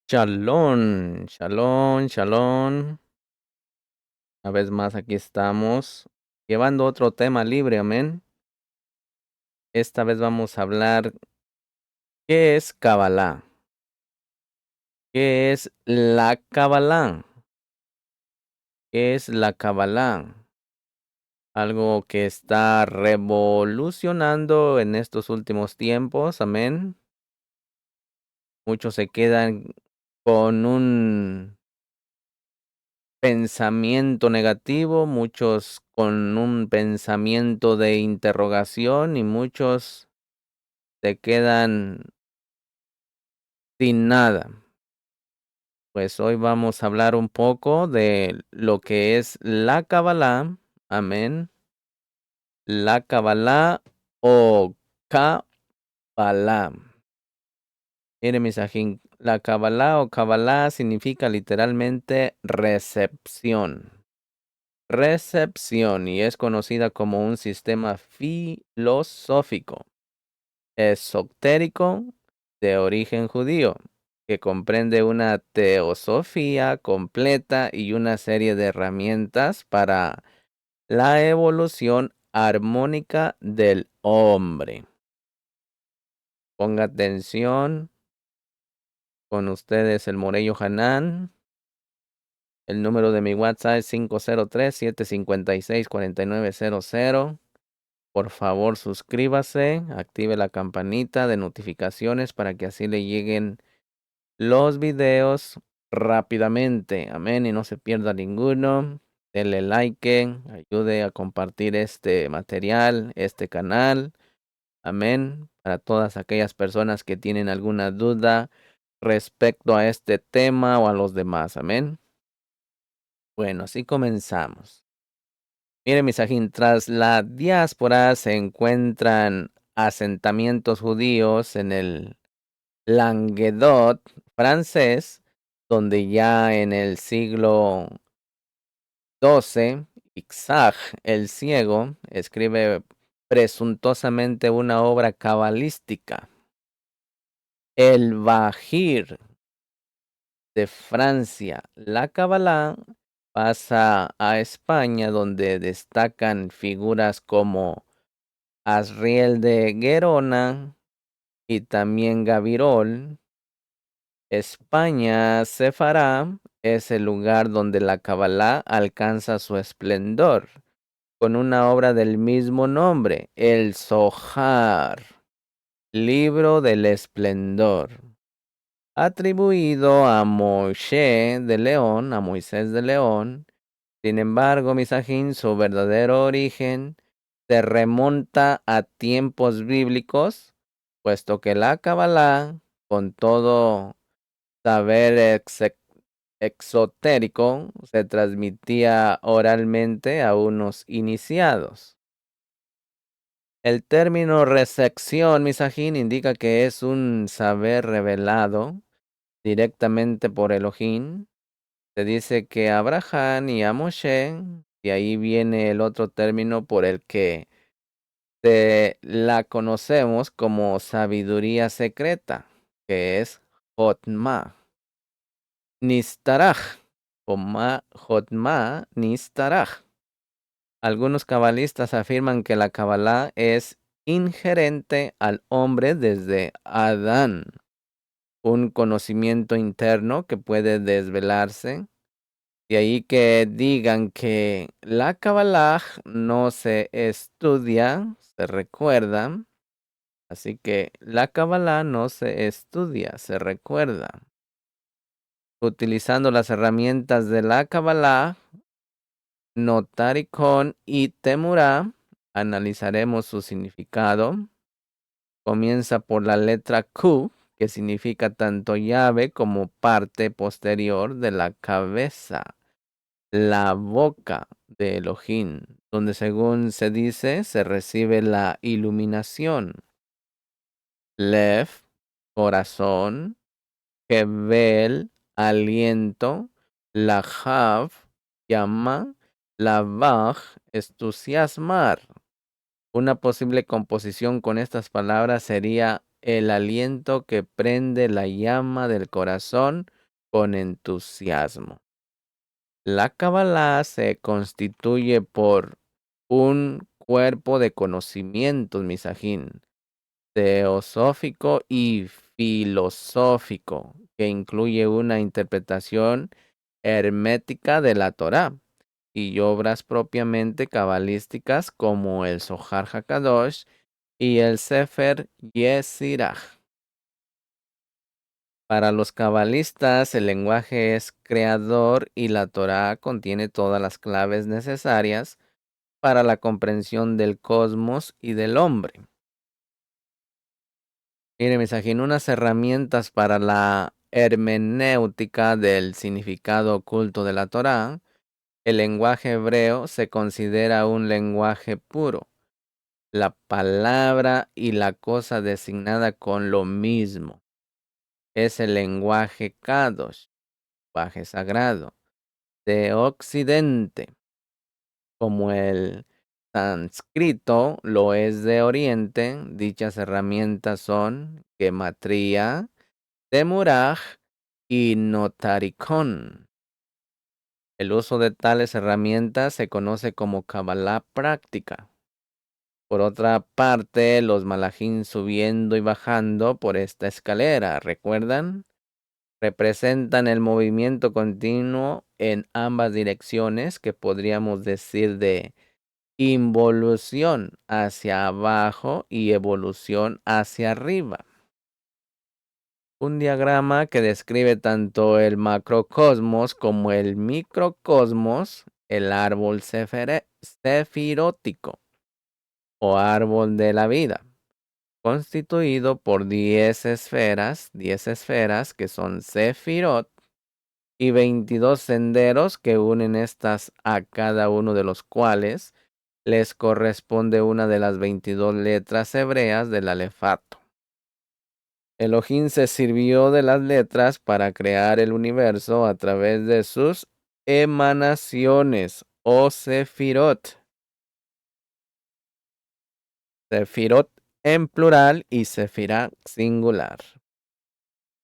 Shalom, shalom, shalom. Una vez más aquí estamos, llevando otro tema libre, amén. Esta vez vamos a hablar, ¿qué es Kabbalah? ¿Qué es la Kabbalah? ¿Qué es la Kabbalah? Algo que está revolucionando en estos últimos tiempos, amén. Muchos se quedan con un pensamiento negativo, muchos con un pensamiento de interrogación y muchos se quedan sin nada. Pues hoy vamos a hablar un poco de lo que es la Kabbalah, amén. La Kabbalah o Kabbalah. Mire, misajín, la Kabbalah o Kabbalah significa literalmente recepción. Recepción y es conocida como un sistema filosófico esotérico de origen judío que comprende una teosofía completa y una serie de herramientas para la evolución armónica del hombre. Ponga atención, con ustedes el Morello Hanán. El número de mi WhatsApp es 503-756-4900. Por favor, suscríbase, active la campanita de notificaciones para que así le lleguen los videos rápidamente. Amén. Y no se pierda ninguno. Denle like, ayude a compartir este material, este canal. Amén. Para todas aquellas personas que tienen alguna duda respecto a este tema o a los demás. Amén. Bueno, así comenzamos. Mire, misajín, tras la diáspora se encuentran asentamientos judíos en el Languedoc francés, donde ya en el siglo XII, Ixaj el Ciego escribe presuntuosamente una obra cabalística. El Bajir de Francia, la Kabbalah pasa a España, donde destacan figuras como Asriel de Gerona y también Gabirol. España, Sefará, es el lugar donde la Kabbalah alcanza su esplendor, con una obra del mismo nombre, el Zohar, Libro del Esplendor, atribuido a Moshe de León, a Moisés de León. Sin embargo, misajín, su verdadero origen se remonta a tiempos bíblicos, puesto que la Kabbalah, con todo saber exotérico, se transmitía oralmente a unos iniciados. El término recepción, misajín, indica que es un saber revelado directamente por Elohim. Se dice que a Abraham y a Moshe, y ahí viene el otro término por el que la conocemos como sabiduría secreta, que es Jotma Nistaraj, Jotma Nistaraj. Algunos cabalistas afirman que la Kabbalah es inherente al hombre desde Adán, un conocimiento interno que puede desvelarse. De ahí que digan que la Kabbalah no se estudia, se recuerda. Así que la Kabbalah no se estudia, se recuerda. Utilizando las herramientas de la Kabbalah, Notaricon y Temurá, analizaremos su significado. Comienza por la letra Q, que significa tanto llave como parte posterior de la cabeza, la boca de Elohim, donde según se dice se recibe la iluminación. Lev, corazón. Hebel, aliento. Lahav, llama. Lavaj, entusiasmar. Una posible composición con estas palabras sería el aliento que prende la llama del corazón con entusiasmo. La Kabbalah se constituye por un cuerpo de conocimientos, misajín, teosófico y filosófico, que incluye una interpretación hermética de la Torá y obras propiamente cabalísticas como el Zohar HaKadosh y el Sefer Yesirach. Para los cabalistas, el lenguaje es creador y la Torá contiene todas las claves necesarias para la comprensión del cosmos y del hombre. Mire, me imagino unas herramientas para la hermenéutica del significado oculto de la Torá. El lenguaje hebreo se considera un lenguaje puro. La palabra y la cosa designada con lo mismo. Es el lenguaje Kadosh, lenguaje sagrado, de Occidente, como el sánscrito lo es de Oriente. Dichas herramientas son gematría, temuraj y notaricón. El uso de tales herramientas se conoce como Kabbalah práctica. Por otra parte, los malajín subiendo y bajando por esta escalera, ¿recuerdan? Representan el movimiento continuo en ambas direcciones, que podríamos decir de involución hacia abajo y evolución hacia arriba. Un diagrama que describe tanto el macrocosmos como el microcosmos, el árbol sefirótico o árbol de la vida, constituido por 10 esferas que son sefirot, y 22 senderos que unen estas, a cada uno de los cuales les corresponde una de las 22 letras hebreas del alefato. Elohim se sirvió de las letras para crear el universo a través de sus emanaciones o sefirot. Sefirot en plural y sefirá singular.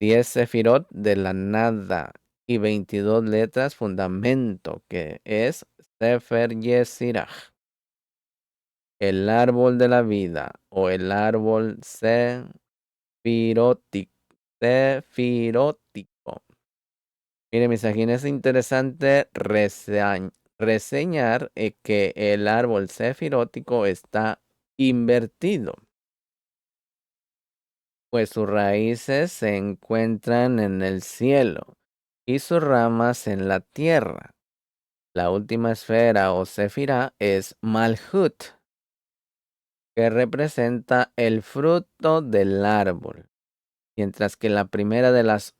10 sefirot de la nada y 22 letras fundamento, que es Sefer Yesirach. El árbol de la vida o el árbol sefirótico. Mire, mis aquí es interesante reseñar que el árbol sefirótico está invertido, pues sus raíces se encuentran en el cielo y sus ramas en la tierra. La última esfera o sefirá es Malhut, que representa el fruto del árbol, mientras que la primera de las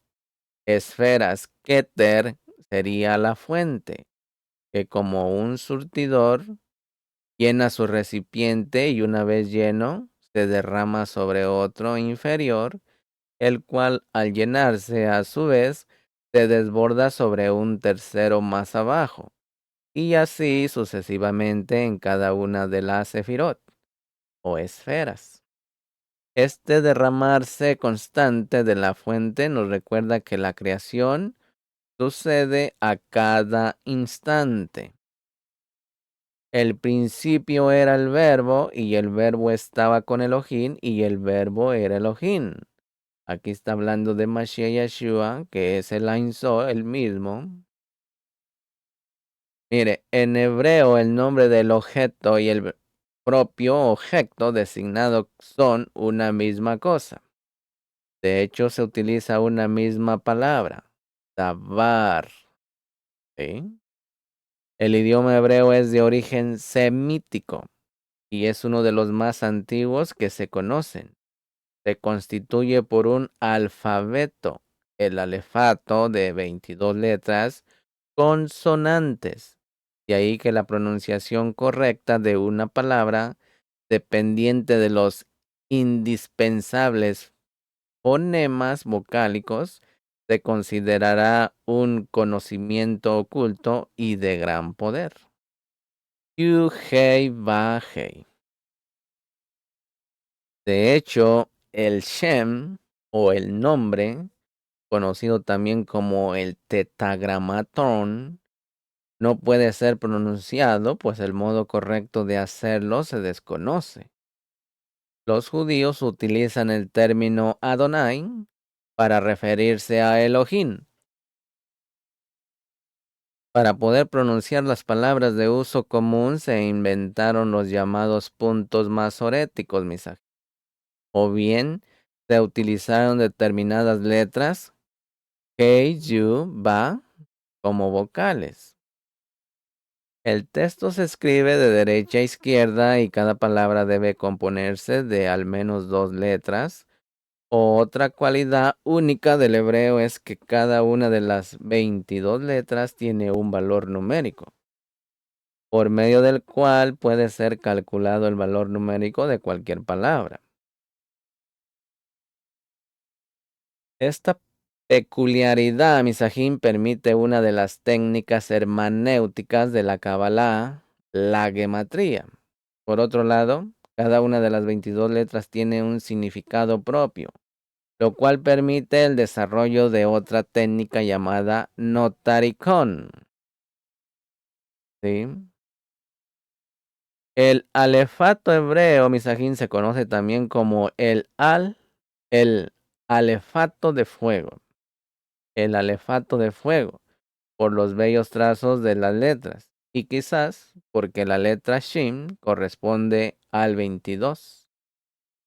esferas, Keter, sería la fuente, que como un surtidor llena su recipiente y una vez lleno se derrama sobre otro inferior, el cual al llenarse a su vez se desborda sobre un tercero más abajo, y así sucesivamente en cada una de las sefirot o esferas. Este derramarse constante de la fuente nos recuerda que la creación sucede a cada instante. El principio era el verbo y el verbo estaba con Elohim y el verbo era Elohim. Aquí está hablando de Mashiach Yeshua, que es el Ein Sof, el mismo. Mire, en hebreo el nombre del objeto y el propio objeto designado son una misma cosa. De hecho, se utiliza una misma palabra, davar. ¿Sí? El idioma hebreo es de origen semítico y es uno de los más antiguos que se conocen. Se constituye por un alfabeto, el alefato de 22 letras consonantes. De ahí que la pronunciación correcta de una palabra, dependiente de los indispensables fonemas vocálicos, se considerará un conocimiento oculto y de gran poder. Yuhei Bajei. De hecho, el Shem o el nombre conocido también como el tetragramatón, no puede ser pronunciado, pues el modo correcto de hacerlo se desconoce. Los judíos utilizan el término Adonai para referirse a Elohim. Para poder pronunciar las palabras de uso común se inventaron los llamados puntos masoréticos, o bien se utilizaron determinadas letras, He, Yu, Ba, como vocales. El texto se escribe de derecha a izquierda y cada palabra debe componerse de al menos dos letras. Otra cualidad única del hebreo es que cada una de las 22 letras tiene un valor numérico, por medio del cual puede ser calculado el valor numérico de cualquier palabra. Esta peculiaridad, Misajín, permite una de las técnicas hermenéuticas de la Kabbalah, la gematría. Por otro lado, cada una de las 22 letras tiene un significado propio, lo cual permite el desarrollo de otra técnica llamada notaricón. ¿Sí? El alefato hebreo, Misajín, se conoce también como el alefato de fuego. El alefato de fuego, por los bellos trazos de las letras, y quizás porque la letra Shin corresponde al 22,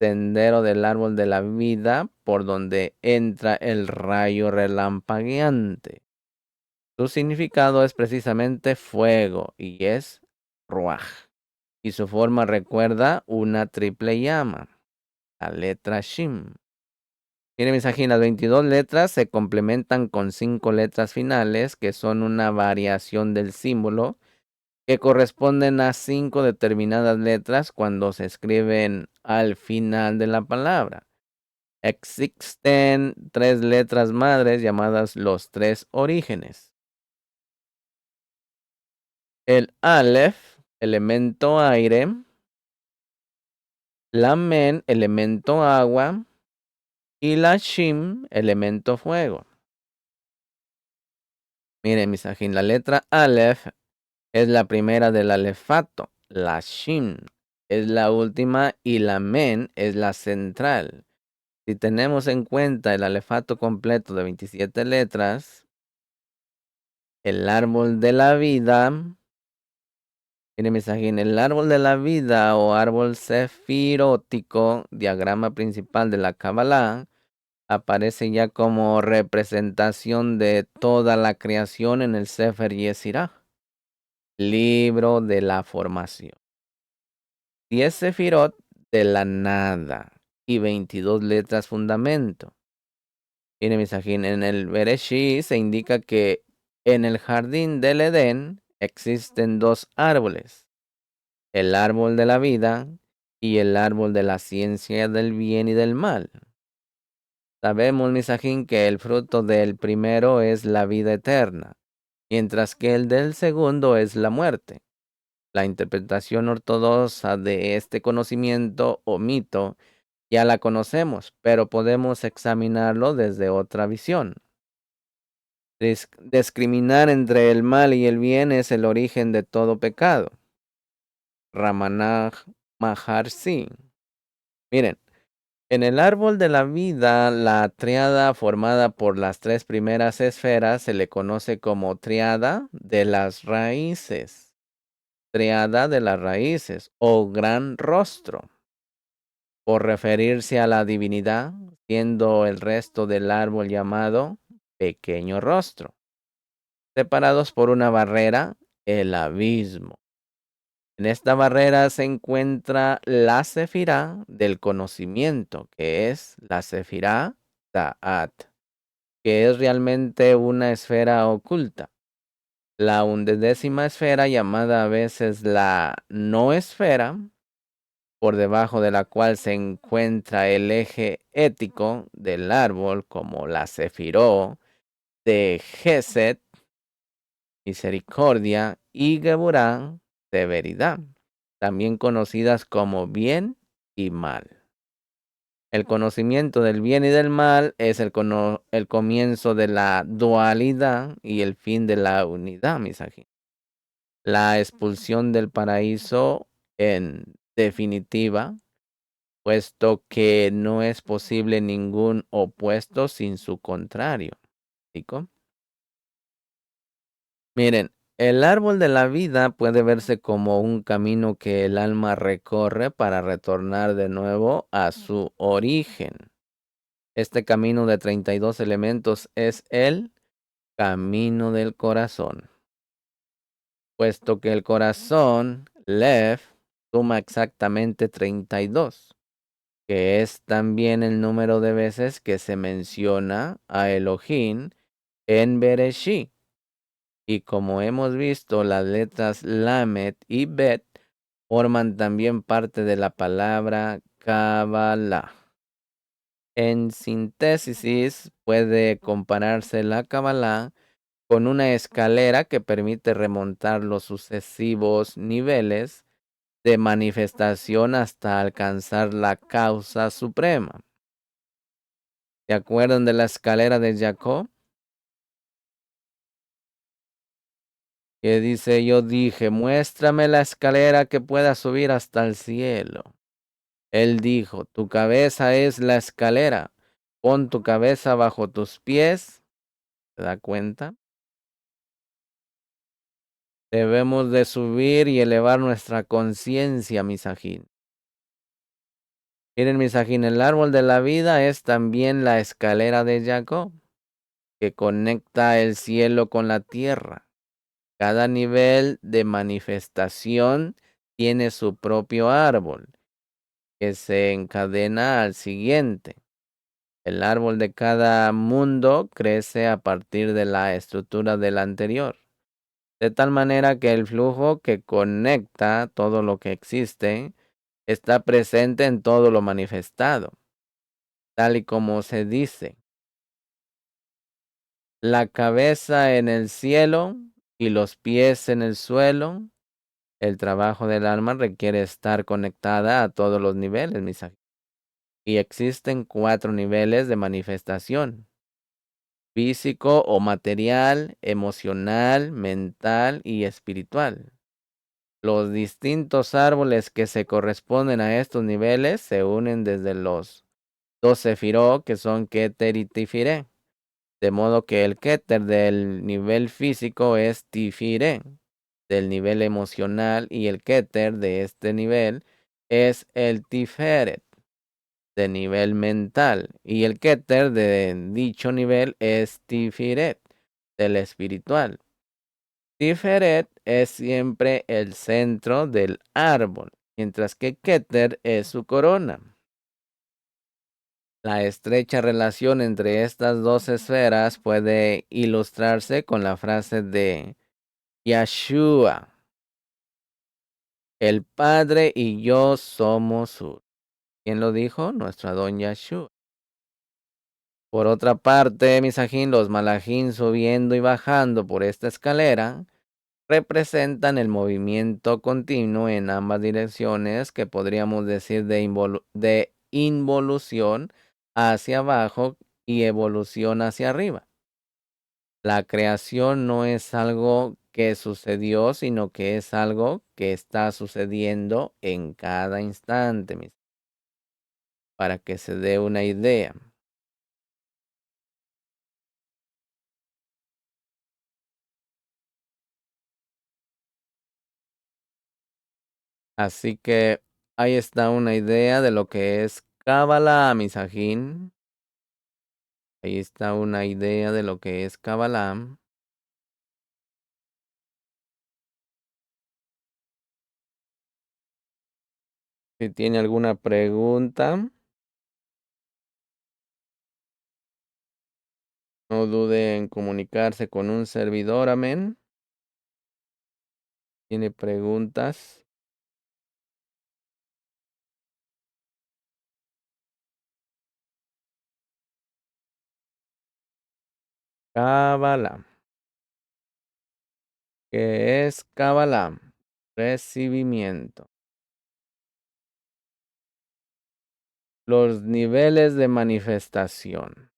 sendero del árbol de la vida por donde entra el rayo relampagueante. Su significado es precisamente fuego y es Ruach, y su forma recuerda una triple llama, la letra Shin. Miren, mis ají, las 22 letras se complementan con 5 letras finales que son una variación del símbolo que corresponden a 5 determinadas letras cuando se escriben al final de la palabra. Existen 3 letras madres llamadas los 3 orígenes. El Aleph, elemento aire. La Men, elemento agua. Y la Shim, elemento fuego. Miren, mis ají, la letra Aleph es la primera del alefato. La Shin es la última y la Men es la central. Si tenemos en cuenta el alefato completo de 27 letras, el árbol de la vida, miren mensajín, el árbol de la vida o árbol sefirótico, diagrama principal de la Kabbalah, aparece ya como representación de toda la creación en el Sefer Yesirah, libro de la formación. 10 sefirot de la nada y 22 letras fundamento. Miren, misajín, en el Bereshit se indica que en el jardín del Edén existen 2 árboles, el árbol de la vida y el árbol de la ciencia del bien y del mal. Sabemos, misajín, que el fruto del primero es la vida eterna, mientras que el del segundo es la muerte. La interpretación ortodoxa de este conocimiento o mito ya la conocemos, pero podemos examinarlo desde otra visión. Discriminar entre el mal y el bien es el origen de todo pecado. Ramanaj Maharshi. Miren, en el árbol de la vida, la triada formada por las 3 primeras esferas se le conoce como triada de las raíces. Triada de las raíces o gran rostro, por referirse a la divinidad, siendo el resto del árbol llamado pequeño rostro, separados por una barrera, el abismo. En esta barrera se encuentra la sefirá del conocimiento, que es la sefirá Ta'at, que es realmente una esfera oculta. La 11ª esfera, llamada a veces la no esfera, por debajo de la cual se encuentra el eje ético del árbol, como la sefiró de Geset, misericordia, y Geburá, severidad, también conocidas como bien y mal. El conocimiento del bien y del mal es el comienzo de la dualidad y el fin de la unidad, Misaki. La expulsión del paraíso, en definitiva, puesto que no es posible ningún opuesto sin su contrario. ¿Explico? Miren, el árbol de la vida puede verse como un camino que el alma recorre para retornar de nuevo a su origen. Este camino de 32 elementos es el camino del corazón, puesto que el corazón, Lev, suma exactamente 32, que es también el número de veces que se menciona a Elohim en Bereshit. Y como hemos visto, las letras Lamet y Bet forman también parte de la palabra Kabbalah. En síntesis, puede compararse la Kabbalah con una escalera que permite remontar los sucesivos niveles de manifestación hasta alcanzar la causa suprema. ¿Se acuerdan de la escalera de Jacob? Que dice, yo dije, muéstrame la escalera que pueda subir hasta el cielo. Él dijo, tu cabeza es la escalera, pon tu cabeza bajo tus pies. ¿Se da cuenta? Debemos de subir y elevar nuestra conciencia, misajín. Miren, misajín, el árbol de la vida es también la escalera de Jacob, que conecta el cielo con la tierra. Cada nivel de manifestación tiene su propio árbol, que se encadena al siguiente. El árbol de cada mundo crece a partir de la estructura del anterior, de tal manera que el flujo que conecta todo lo que existe está presente en todo lo manifestado, tal y como se dice, la cabeza en el cielo y los pies en el suelo. El trabajo del alma requiere estar conectada a todos los niveles, mis amigos. Y existen 4 niveles de manifestación: físico o material, emocional, mental y espiritual. Los distintos árboles que se corresponden a estos niveles se unen desde los 12 sefirot, que son Keter y Tifiré. De modo que el Keter del nivel físico es Tifiré del nivel emocional, y el Keter de este nivel es el Tiferet de nivel mental, y el Keter de dicho nivel es Tifiret del espiritual. Tiferet es siempre el centro del árbol, mientras que Keter es su corona. La estrecha relación entre estas dos esferas puede ilustrarse con la frase de Yeshua: el Padre y yo somos uno. ¿Quién lo dijo? Nuestra don Yeshua. Por otra parte, misajín, los malajín subiendo y bajando por esta escalera representan el movimiento continuo en ambas direcciones, que podríamos decir de involución hacia abajo y evolución hacia arriba. La creación no es algo que sucedió, sino que es algo que está sucediendo en cada instante, para que se dé una idea. Así que ahí está una idea de lo que es Kabbalah, misajín. Ahí está una idea de lo que es Kabbalah. Si tiene alguna pregunta, no dude en comunicarse con un servidor, amén. ¿Tiene preguntas? Kabbalah. ¿Qué es Kabbalah? Recibimiento. Los niveles de manifestación.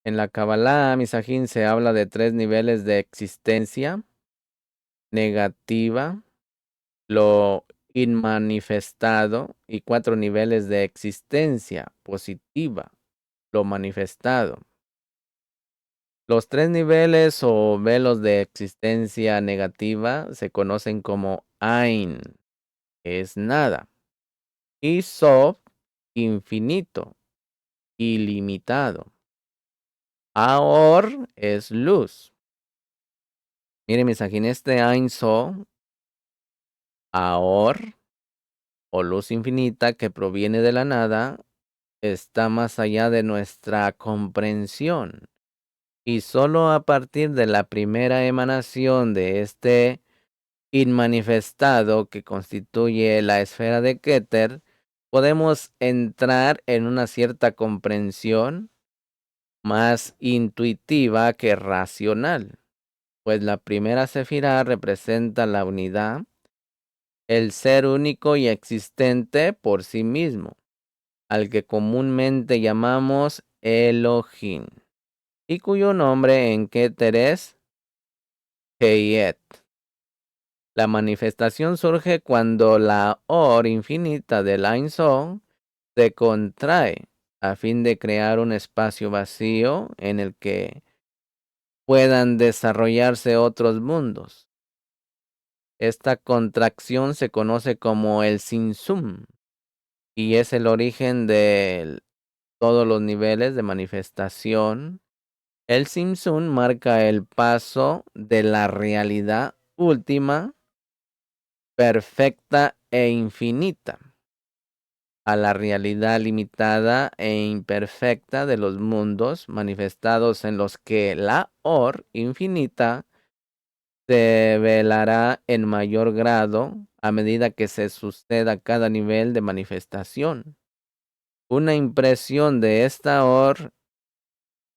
En la Kabbalah, Misajín, se habla de 3 niveles de existencia negativa, lo inmanifestado, y 4 niveles de existencia positiva, lo manifestado. Los 3 niveles o velos de existencia negativa se conocen como Ain, que es nada, y Sof, infinito, ilimitado. Aor es luz. Miren, Misajín, este Ain Sof, Aor, o luz infinita que proviene de la nada, está más allá de nuestra comprensión. Y solo a partir de la primera emanación de este inmanifestado que constituye la esfera de Keter, podemos entrar en una cierta comprensión más intuitiva que racional, pues la primera sefirá representa la unidad, el ser único y existente por sí mismo, al que comúnmente llamamos Elohim, y cuyo nombre en Keter es Heyet. La manifestación surge cuando la Or infinita del Ein Sof se contrae a fin de crear un espacio vacío en el que puedan desarrollarse otros mundos. Esta contracción se conoce como el Simsum y es el origen de todos los niveles de manifestación. El Simsum marca el paso de la realidad última, perfecta e infinita, a la realidad limitada e imperfecta de los mundos manifestados, en los que la Or infinita se velará en mayor grado a medida que se suceda cada nivel de manifestación. Una impresión de esta Or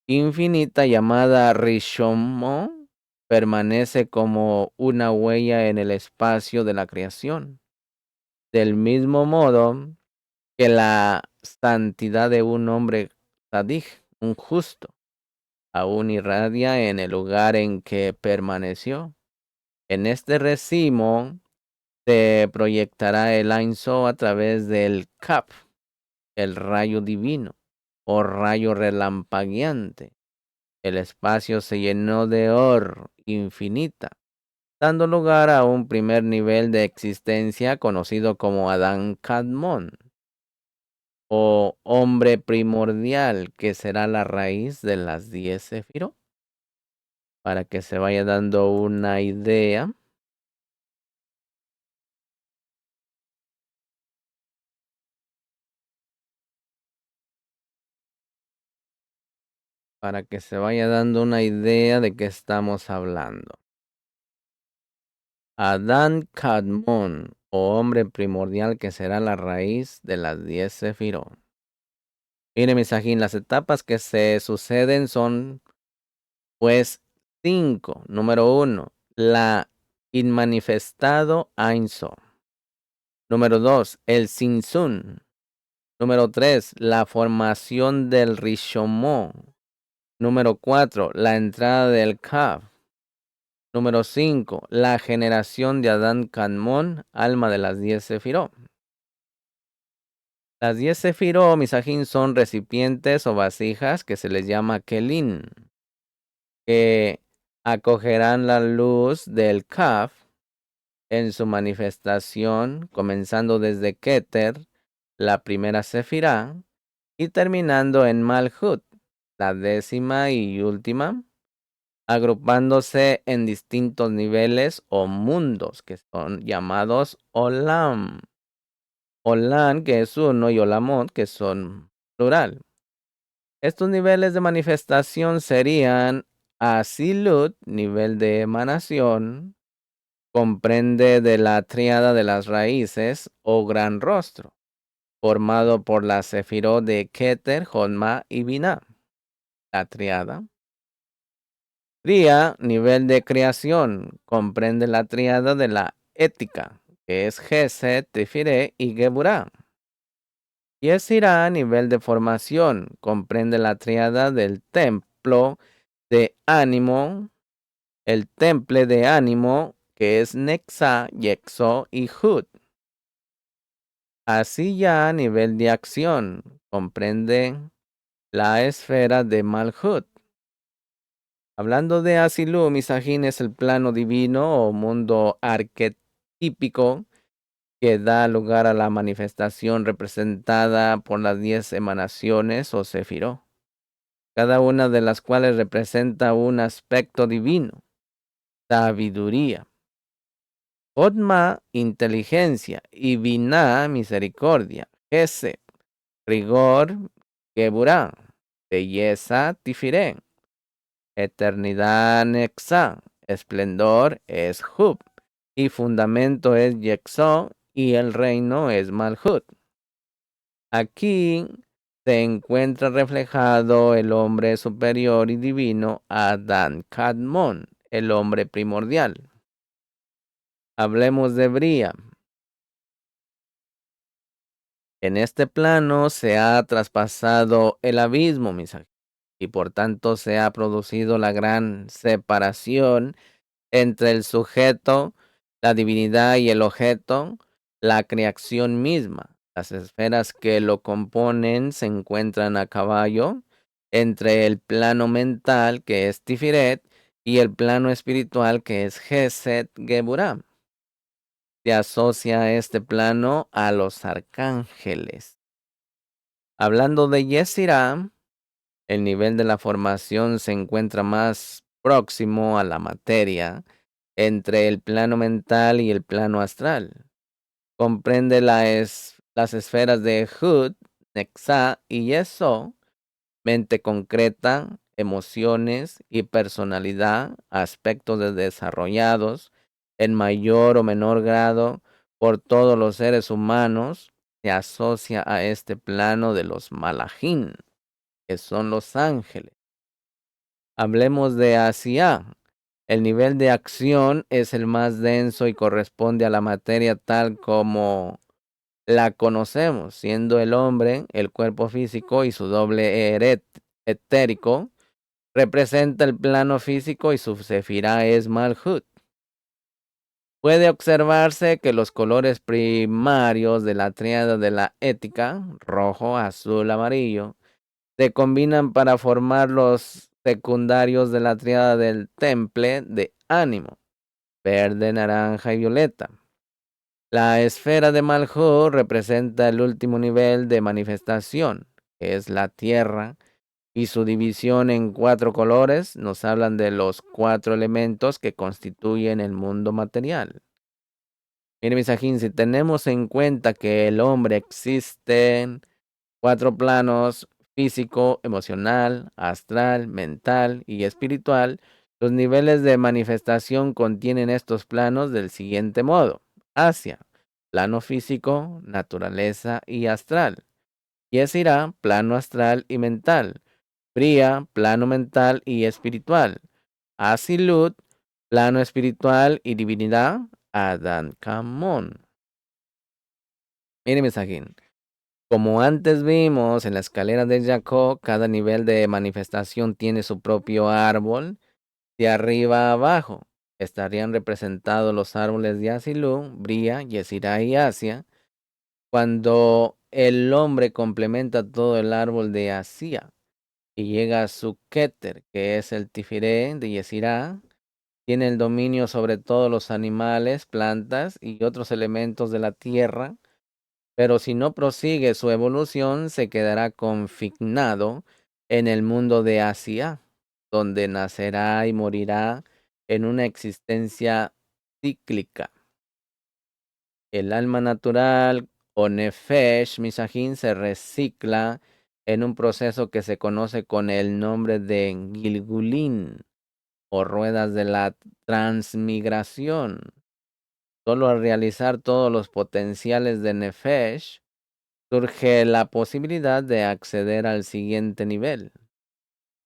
infinita llamada Rishomo permanece como una huella en el espacio de la creación. Del mismo modo que la santidad de un hombre tzadik, un justo, aún irradia en el lugar en que permaneció. En este racimo se proyectará el Ein Sof a través del Kaf, el rayo divino o rayo relampagueante. El espacio se llenó de Or infinita, dando lugar a un primer nivel de existencia conocido como Adán Kadmon, o hombre primordial, que será la raíz de las 10 sefirot. Para que se vaya dando una idea. Para que se vaya dando una idea de qué estamos hablando. Adán Kadmon, o hombre primordial, que será la raíz de las 10 sefirot. Mire, Misajín, las etapas que se suceden son, pues, 5. Número 1, la inmanifestado Ein Sof. Número 2, el Simsun. Número 3, la formación del Rishomó. Número 4, la entrada del Kaf. Número 5, la generación de Adán Kadmon, alma de las 10 sefirot. Las 10 sefirot, Misajín, son recipientes o vasijas que se les llama Kelim, que acogerán la luz del Kaf en su manifestación, comenzando desde Keter, la primera sefirá, y terminando en Malhut, la 10ª y última, agrupándose en distintos niveles o mundos que son llamados Olam. Olam, que es uno, y Olamot, que son plural. Estos niveles de manifestación serían Asilut, nivel de emanación, comprende de la tríada de las raíces o gran rostro, formado por la sefirot de Keter, Jodma y Binah. La tríada. Tría, nivel de creación, comprende la tríada de la ética, que es Gesed, Tefiré y Geburah. Yesirá a nivel de formación comprende la triada del templo de ánimo, el temple de ánimo, que es Nexa, Yexo y Hud. Así ya a nivel de acción comprende la esfera de Malhut. Hablando de Asilu, Misajín es el plano divino o mundo arquetípico que da lugar a la manifestación representada por las 10 emanaciones o sefiró, cada una de las cuales representa un aspecto divino, sabiduría, Otma, inteligencia, y Binah, misericordia, Gesed, rigor, Geburah, belleza, Tifiré, eternidad, Nexá, esplendor es Hub, y fundamento es Yexó, y el reino es Malhut. Aquí se encuentra reflejado el hombre superior y divino Adán Kadmon, el hombre primordial. Hablemos de Bria. En este plano se ha traspasado el abismo, y por tanto se ha producido la gran separación entre el sujeto, la divinidad y el objeto, la creación misma. Las esferas que lo componen se encuentran a caballo entre el plano mental, que es Tifiret, y el plano espiritual, que es Geset Geburah. Se asocia este plano a los arcángeles. Hablando de Yesirá, el nivel de la formación se encuentra más próximo a la materia entre el plano mental y el plano astral. Comprende las esferas de Hud, Nexa y Yeso, mente concreta, emociones y personalidad, aspectos desarrollados en mayor o menor grado por todos los seres humanos, se asocia a este plano de los malajim, que son los ángeles. Hablemos de Asia. El nivel de acción es el más denso y corresponde a la materia tal como la conocemos, siendo el hombre, el cuerpo físico y su doble etérico, representa el plano físico y su sefirá es Malhut. Puede observarse que los colores primarios de la tríada de la ética, rojo, azul, amarillo, se combinan para formar los secundarios de la tríada del temple de ánimo, verde, naranja y violeta. La esfera de Malhut representa el último nivel de manifestación, que es la tierra, y su división en 4 colores nos hablan de los 4 elementos que constituyen el mundo material. Mire, Misajín, si tenemos en cuenta que el hombre existe en 4 planos: físico, emocional, astral, mental y espiritual, los niveles de manifestación contienen estos planos del siguiente modo: Asia, plano físico, naturaleza y astral; Yesirá, plano astral y mental; Bria, plano mental y espiritual; Asilut, plano espiritual y divinidad; Adán Kamón. Mire, Misajín, como antes vimos en la escalera de Jacob, cada nivel de manifestación tiene su propio árbol. De arriba a abajo estarían representados los árboles de Asilú, Bria, Yesirá y Asia. Cuando el hombre complementa todo el árbol de Asia y llega a su Keter, que es el Tifiré de Yesirá, tiene el dominio sobre todos los animales, plantas y otros elementos de la tierra. Pero si no prosigue su evolución, se quedará confinado en el mundo de Asia, donde nacerá y morirá en una existencia cíclica. El alma natural o Nefesh Misajín se recicla en un proceso que se conoce con el nombre de Gilgulín o ruedas de la transmigración. Solo al realizar todos los potenciales de Nefesh, surge la posibilidad de acceder al siguiente nivel,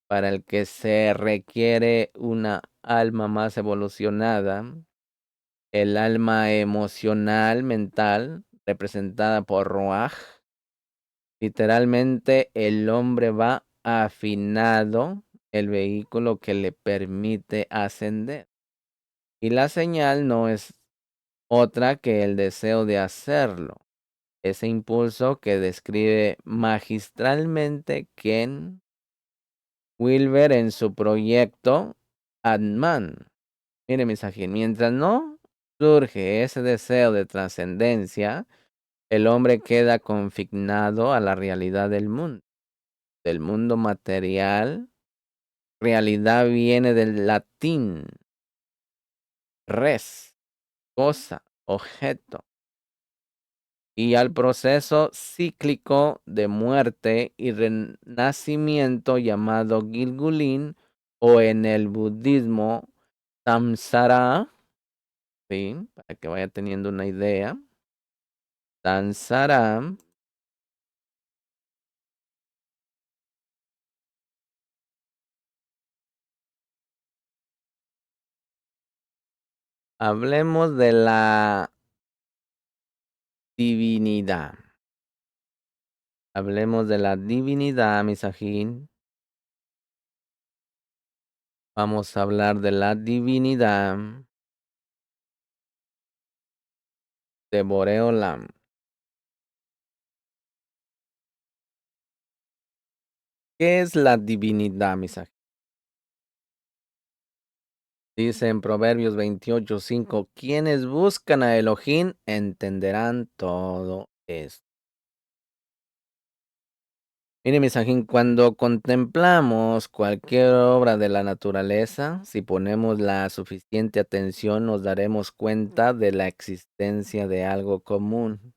para el que se requiere una alma más evolucionada, el alma emocional mental, representada por Ruach, Literalmente, el hombre va afinado el vehículo que le permite ascender. Y la señal no es otra que el deseo de hacerlo. Ese impulso que describe magistralmente Ken Wilber en su proyecto Ant-Man. Mire, mensajín, mientras no surge ese deseo de trascendencia, el hombre queda confinado a la realidad del mundo material. Realidad viene del latín res, cosa, objeto, y al proceso cíclico de muerte y renacimiento llamado Gilgulin o en el budismo Samsara, ¿sí? Para que vaya teniendo una idea. Samsara, hablemos de la divinidad. Hablemos de la divinidad, Misajín. Vamos a hablar de la divinidad de Boreolam. ¿Qué es la divinidad, Misajín? Dice en Proverbios 28:5, quienes buscan a Elohim entenderán todo esto. Mire, Misajín, cuando contemplamos cualquier obra de la naturaleza, si ponemos la suficiente atención, nos daremos cuenta de la existencia de algo común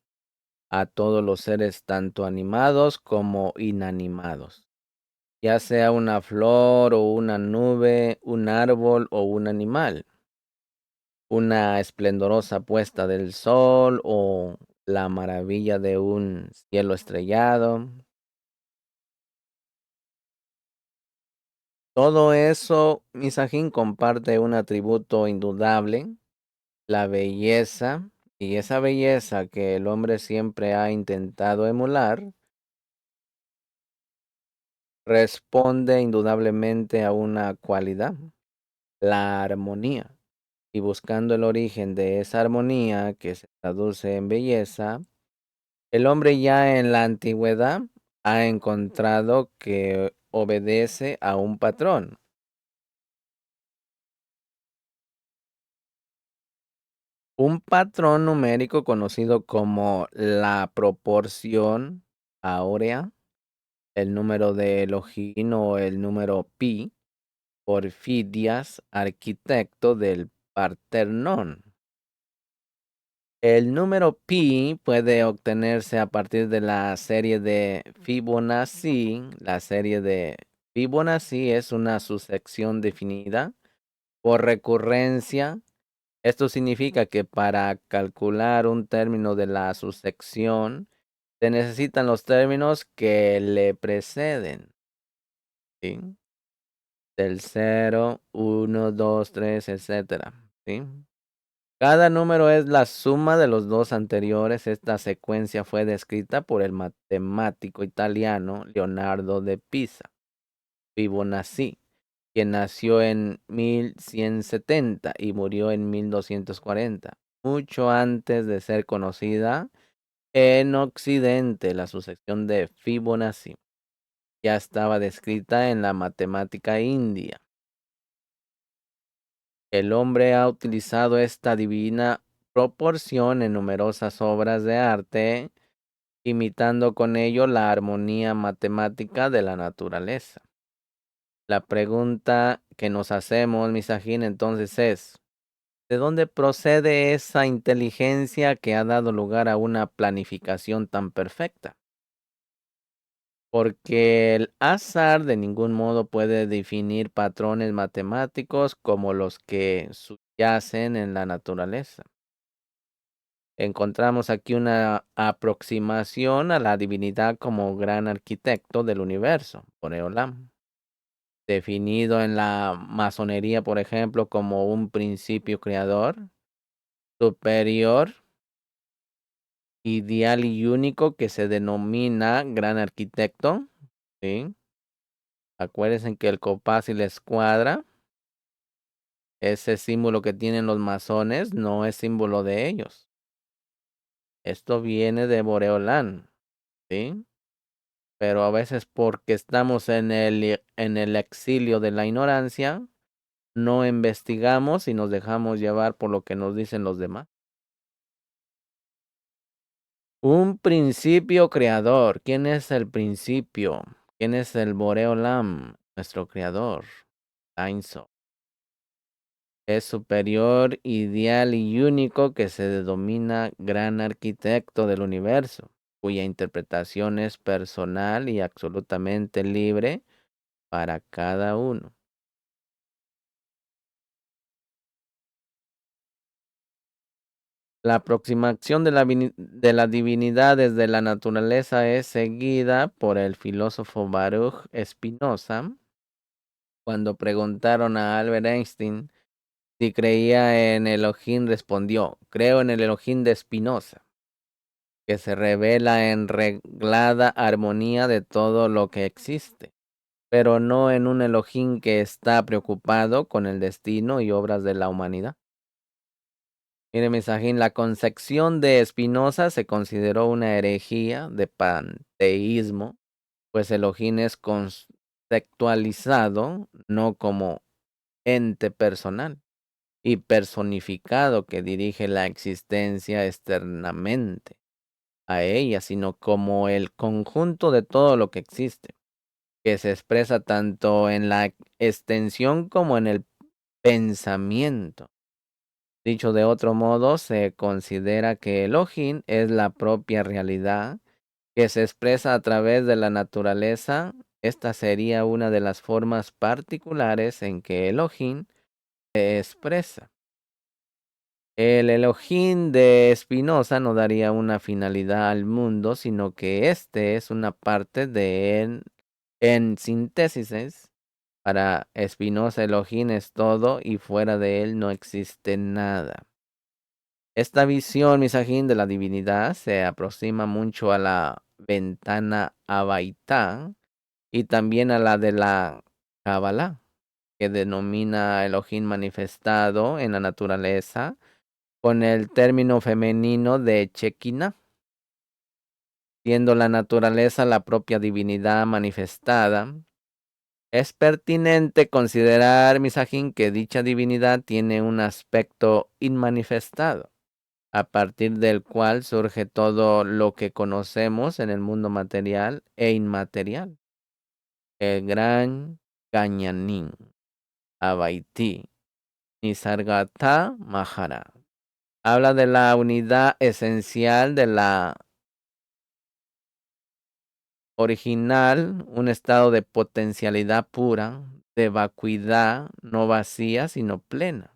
a todos los seres, tanto animados como inanimados, ya sea una flor o una nube, un árbol o un animal, una esplendorosa puesta del sol o la maravilla de un cielo estrellado. Todo eso, Misajín, comparte un atributo indudable, la belleza, y esa belleza que el hombre siempre ha intentado emular, responde indudablemente a una cualidad, la armonía. Y buscando el origen de esa armonía que se traduce en belleza, el hombre ya en la antigüedad ha encontrado que obedece a un patrón. Un patrón numérico conocido como la proporción áurea, el número de Elohim o el número pi, por Fidias, arquitecto del Partenón. El número pi puede obtenerse a partir de la serie de Fibonacci. La serie de Fibonacci es una sucesión definida por recurrencia. Esto significa que para calcular un término de la sucesión se necesitan los términos que le preceden, ¿sí? Del 0, 1, 2, 3, etcétera, ¿sí? Cada número es la suma de los dos anteriores. Esta secuencia fue descrita por el matemático italiano Leonardo de Pisa, Fibonacci, quien nació en 1170 y murió en 1240, mucho antes de ser conocida en Occidente. La sucesión de Fibonacci ya estaba descrita en la matemática india. El hombre ha utilizado esta divina proporción en numerosas obras de arte, imitando con ello la armonía matemática de la naturaleza. La pregunta que nos hacemos, Misajín, entonces es, ¿de dónde procede esa inteligencia que ha dado lugar a una planificación tan perfecta? Porque el azar de ningún modo puede definir patrones matemáticos como los que subyacen en la naturaleza. Encontramos aquí una aproximación a la divinidad como gran arquitecto del universo, Boreolam, definido en la masonería, por ejemplo, como un principio creador superior ideal y único que se denomina gran arquitecto, ¿sí? Acuérdense que el compás y la escuadra, ese símbolo que tienen los masones, no es símbolo de ellos. Esto viene de Boreolán, ¿sí? Pero a veces porque estamos en el exilio de la ignorancia, no investigamos y nos dejamos llevar por lo que nos dicen los demás. Un principio creador. ¿Quién es el principio? ¿Quién es el Boreolam? Nuestro creador. Ein Sof. Es superior, ideal y único que se denomina gran arquitecto del universo, cuya interpretación es personal y absolutamente libre para cada uno. La aproximación de la divinidad desde la naturaleza es seguida por el filósofo Baruch Spinoza. Cuando preguntaron a Albert Einstein si creía en Elohim, respondió: creo en el Elohim de Spinoza, que se revela en reglada armonía de todo lo que existe, pero no en un Elohim que está preocupado con el destino y obras de la humanidad. Mire, Misajín, la concepción de Spinoza se consideró una herejía de panteísmo, pues Elohim es conceptualizado no como ente personal y personificado que dirige la existencia externamente a ella, sino como el conjunto de todo lo que existe, que se expresa tanto en la extensión como en el pensamiento. Dicho de otro modo, se considera que Elohim es la propia realidad que se expresa a través de la naturaleza. Esta sería una de las formas particulares en que Elohim se expresa. El Elohim de Spinoza no daría una finalidad al mundo, sino que este es una parte de él. En síntesis, para Spinoza Elohim es todo y fuera de él no existe nada. Esta visión, Misajín, de la divinidad se aproxima mucho a la ventana Abaitá y también a la de la Kabbalah, que denomina Elohim manifestado en la naturaleza con el término femenino de Shekinah, siendo la naturaleza la propia divinidad manifestada. Es pertinente considerar, Misajín, que dicha divinidad tiene un aspecto inmanifestado, a partir del cual surge todo lo que conocemos en el mundo material e inmaterial. El gran Cañanín, Abaití, Nisargata Mahara. Habla de la unidad esencial de la original, un estado de potencialidad pura, de vacuidad, no vacía, sino plena.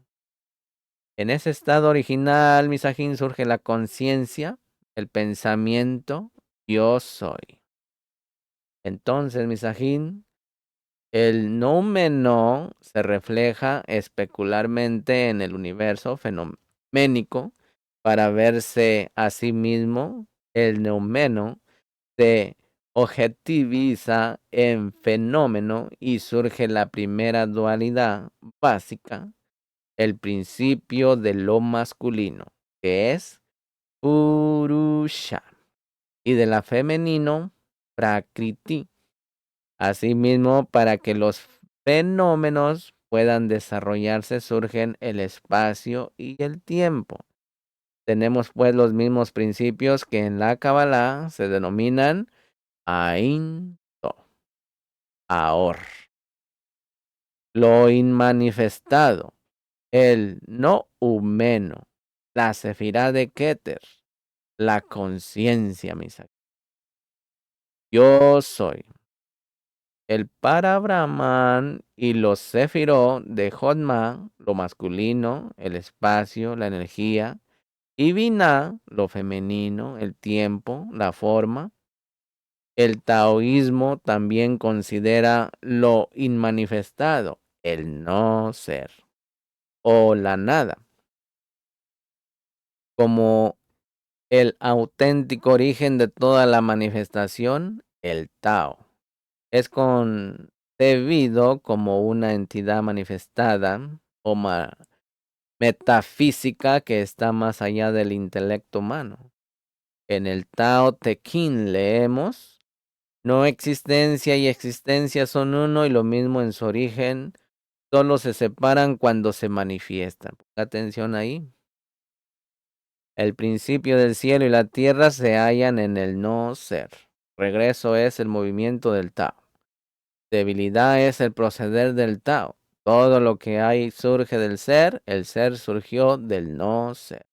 En ese estado original, Misajín, surge la conciencia, el pensamiento, yo soy. Entonces, Misajín, el noumeno se refleja especularmente en el universo fenoménico para verse a sí mismo. El noumeno se objetiviza en fenómeno y surge la primera dualidad básica, el principio de lo masculino, que es Purusha, y de la femenino, Prakriti. Asimismo, para que los fenómenos puedan desarrollarse, surgen el espacio y el tiempo. Tenemos pues los mismos principios que en la Kabbalah se denominan Ain To, Aor. Lo inmanifestado, el no humano, la sefirá de Keter, la conciencia, misa. Yo soy. El Parabrahman y los Sefirot de Jotma, lo masculino, el espacio, la energía, y Binah, lo femenino, el tiempo, la forma. El taoísmo también considera lo inmanifestado, el no ser o la nada, como el auténtico origen de toda la manifestación, el Tao. Es concebido como una entidad manifestada o metafísica que está más allá del intelecto humano. En el Tao Te Ching leemos: no existencia y existencia son uno y lo mismo en su origen, solo se separan cuando se manifiestan. Ponga atención ahí. El principio del cielo y la tierra se hallan en el no ser. Regreso es el movimiento del Tao. Debilidad es el proceder del Tao. Todo lo que hay surge del ser, el ser surgió del no ser.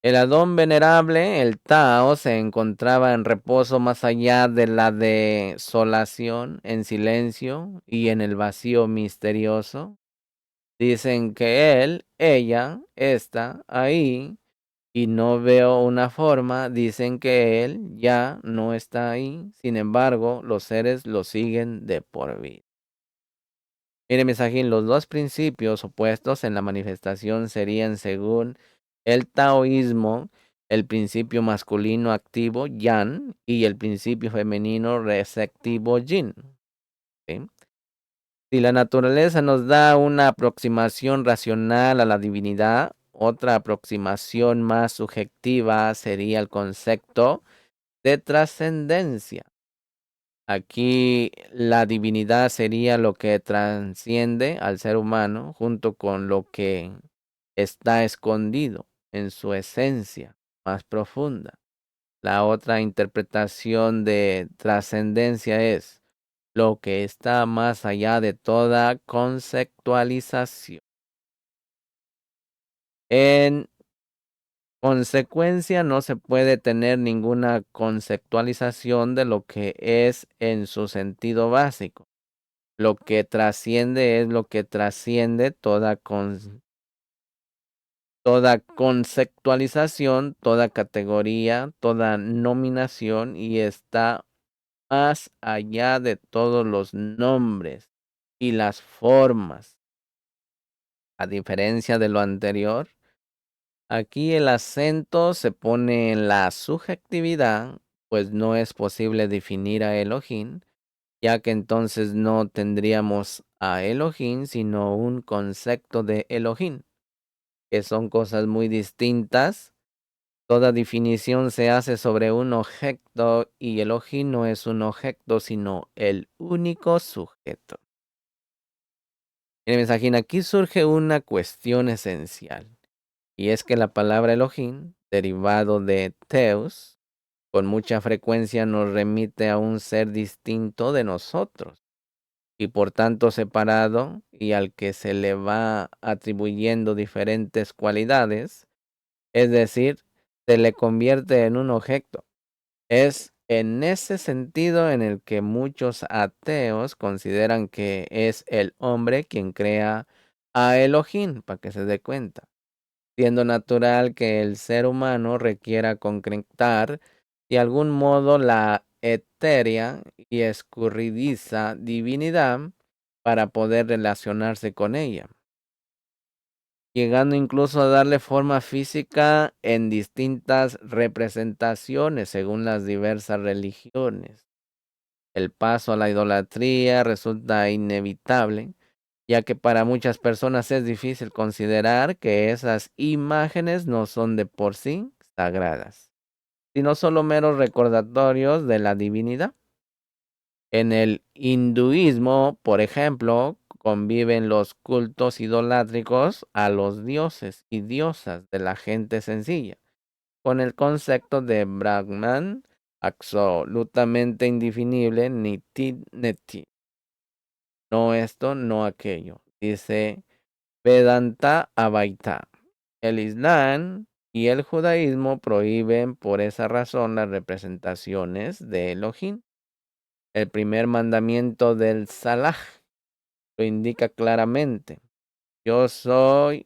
El Adón venerable, el Tao, se encontraba en reposo más allá de la desolación, en silencio y en el vacío misterioso. Dicen que él, ella, está ahí y no veo una forma. Dicen que él ya no está ahí. Sin embargo, los seres lo siguen de por vida. Mire, mensajín, los dos principios opuestos en la manifestación serían, según el taoísmo, el principio masculino activo, yang, y el principio femenino receptivo, yin. ¿Sí? Si la naturaleza nos da una aproximación racional a la divinidad, otra aproximación más subjetiva sería el concepto de trascendencia. Aquí la divinidad sería lo que trasciende al ser humano junto con lo que está escondido en su esencia más profunda. La otra interpretación de trascendencia es lo que está más allá de toda conceptualización. En consecuencia, no se puede tener ninguna conceptualización de lo que es en su sentido básico. Lo que trasciende es lo que trasciende toda conceptualización, toda categoría, toda nominación y está más allá de todos los nombres y las formas. A diferencia de lo anterior, aquí el acento se pone en la subjetividad, pues no es posible definir a Elohim, ya que entonces no tendríamos a Elohim, sino un concepto de Elohim, que son cosas muy distintas. Toda definición se hace sobre un objeto y Elohim no es un objeto, sino el único sujeto. En el mensajín aquí surge una cuestión esencial, y es que la palabra Elohim, derivado de Teus, con mucha frecuencia nos remite a un ser distinto de nosotros y por tanto separado y al que se le va atribuyendo diferentes cualidades, es decir, se le convierte en un objeto. Es en ese sentido en el que muchos ateos consideran que es el hombre quien crea a Elohim, para que se dé cuenta, siendo natural que el ser humano requiera concretar de algún modo la etérea y escurridiza divinidad para poder relacionarse con ella, llegando incluso a darle forma física en distintas representaciones según las diversas religiones. El paso a la idolatría resulta inevitable, ya que para muchas personas es difícil considerar que esas imágenes no son de por sí sagradas, sino solo meros recordatorios de la divinidad. En el hinduismo, por ejemplo, conviven los cultos idolátricos a los dioses y diosas de la gente sencilla, con el concepto de Brahman absolutamente indefinible, ni ti, neti. No esto, no aquello. Dice Vedanta Advaita. El Islam y el judaísmo prohíben por esa razón las representaciones de Elohim. El primer mandamiento del Salah lo indica claramente. Yo soy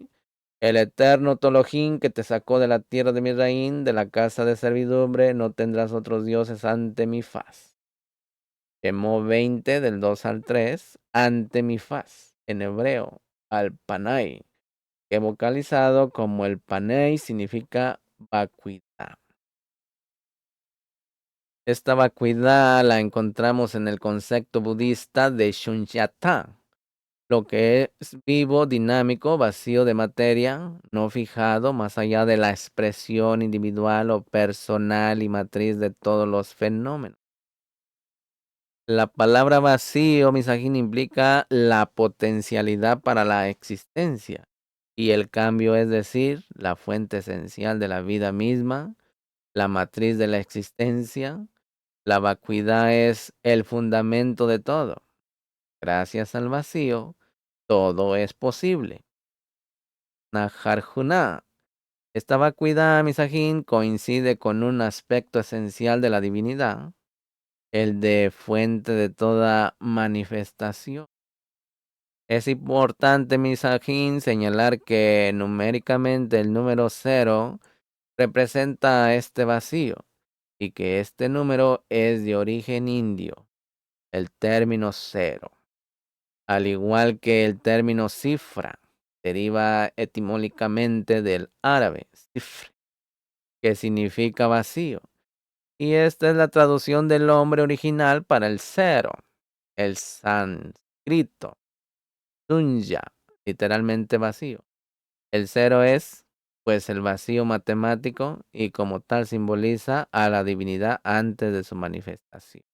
el eterno Tolojín que te sacó de la tierra de Misraín, de la casa de servidumbre, no tendrás otros dioses ante mi faz. Shemot 20 del 2 al 3, ante mi faz, en hebreo, al panay. que vocalizado como el panei significa vacuidad. Esta vacuidad la encontramos en el concepto budista de Shunyata, lo que es vivo, dinámico, vacío de materia, no fijado, más allá de la expresión individual o personal y matriz de todos los fenómenos. La palabra vacío, Misajín, implica la potencialidad para la existencia y el cambio, es decir, la fuente esencial de la vida misma, la matriz de la existencia. La vacuidad es el fundamento de todo. Gracias al vacío, todo es posible. Najarjuna. Esta vacuidad, Misajín, coincide con un aspecto esencial de la divinidad, el de fuente de toda manifestación. Es importante, Misajín, señalar que numéricamente el número 0 representa este vacío y que este número es de origen indio, el término 0. Al igual que el término cifra, deriva etimológicamente del árabe, cifr, que significa vacío. Y esta es la traducción del nombre original para el cero, el sánscrito, sunya, literalmente vacío. El cero es, pues, el vacío matemático y como tal simboliza a la divinidad antes de su manifestación.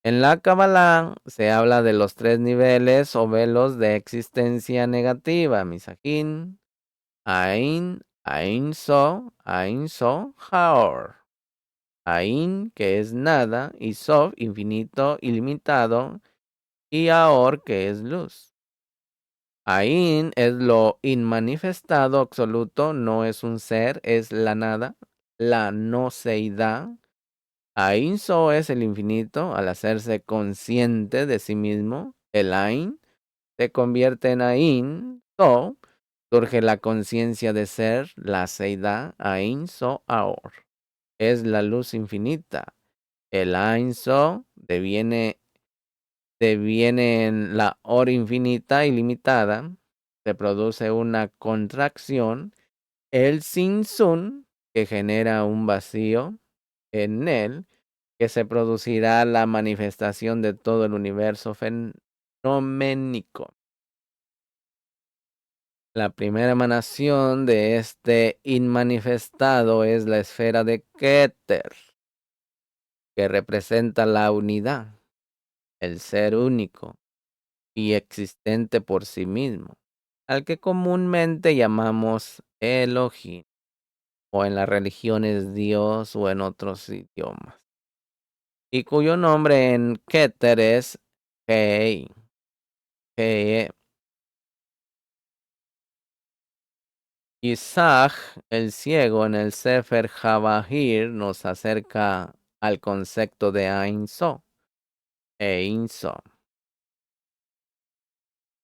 En la Kabbalah se habla de los 3 niveles o velos de existencia negativa, Misajín, Ain, Ain So, Haor. Ain, que es nada, y Sof, infinito, ilimitado, y Aor, que es luz. Ain es lo inmanifestado absoluto, no es un ser, es la nada, la no seidad. Ain So es el infinito, al hacerse consciente de sí mismo, el Ain se convierte en Ain So, surge la conciencia de ser, la seidad, Ain So Aor. Es la luz infinita. El Ain So deviene en la hora infinita ilimitada. Se produce una contracción, el Sin Sun, que genera un vacío en él, que se producirá la manifestación de todo el universo fenoménico. La primera emanación de este inmanifestado es la esfera de Keter, que representa la unidad, el ser único y existente por sí mismo, al que comúnmente llamamos Elohim, o en las religiones Dios o en otros idiomas, y cuyo nombre en Keter es Hei. Isaac, el ciego, en el Sefer Jabahir nos acerca al concepto de Ein So, Ein So.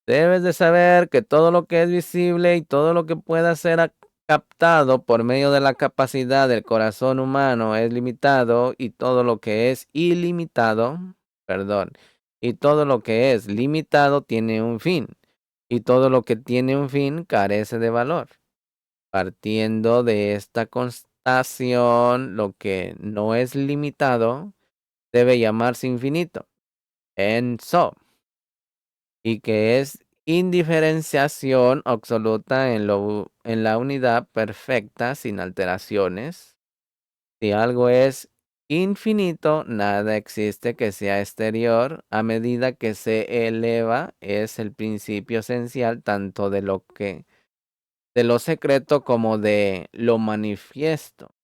Debes de saber que todo lo que es visible y todo lo que pueda ser captado por medio de la capacidad del corazón humano es limitado y todo lo que es ilimitado, y todo lo que es limitado tiene un fin y todo lo que tiene un fin carece de valor. Partiendo de esta constatación, lo que no es limitado debe llamarse infinito, en so, y que es indiferenciación absoluta en la unidad perfecta sin alteraciones. Si algo es infinito, nada existe que sea exterior. A medida que se eleva, es el principio esencial tanto de lo secreto como de lo manifiesto.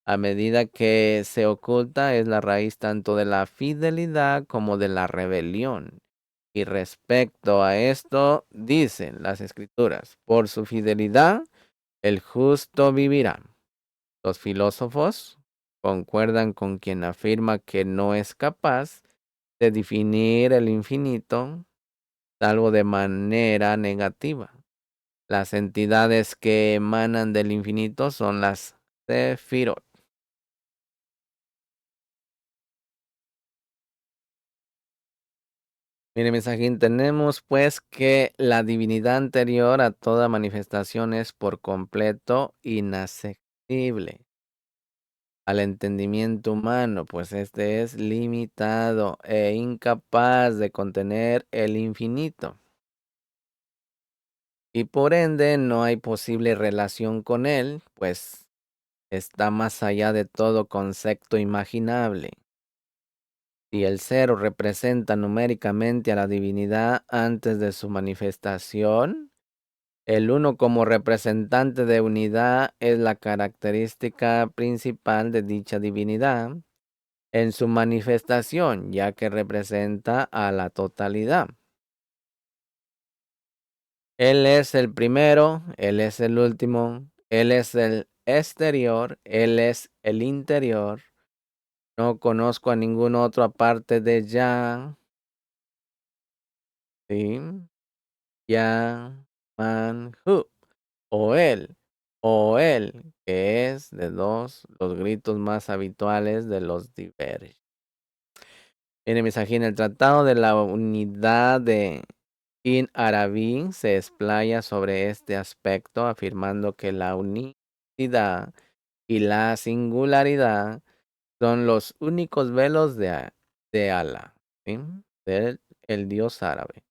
A medida que se oculta, es la raíz tanto de la fidelidad como de la rebelión. Y respecto a esto, dicen las escrituras, por su fidelidad, el justo vivirá. Los filósofos concuerdan con quien afirma que no es capaz de definir el infinito, salvo de manera negativa. Las entidades que emanan del infinito son las Sefirot. Mire, mensajín, tenemos pues que la divinidad anterior a toda manifestación es por completo inaccesible al entendimiento humano, pues este es limitado e incapaz de contener el infinito. Y por ende no hay posible relación con él, pues está más allá de todo concepto imaginable. Si el cero representa numéricamente a la divinidad antes de su manifestación, el uno como representante de unidad es la característica principal de dicha divinidad en su manifestación, ya que representa a la totalidad. Él es el primero, Él es el último, Él es el exterior, Él es el interior. No conozco a ningún otro aparte de Ya, ¿sí? Ya, Man, Hu, o Él, que es de los gritos más habituales de los diversos. Miren, mensajín, el Tratado de la Unidad de In Arabi se explaya sobre este aspecto, afirmando que la unicidad y la singularidad son los únicos velos de Alá, ¿sí? Del el Dios árabe,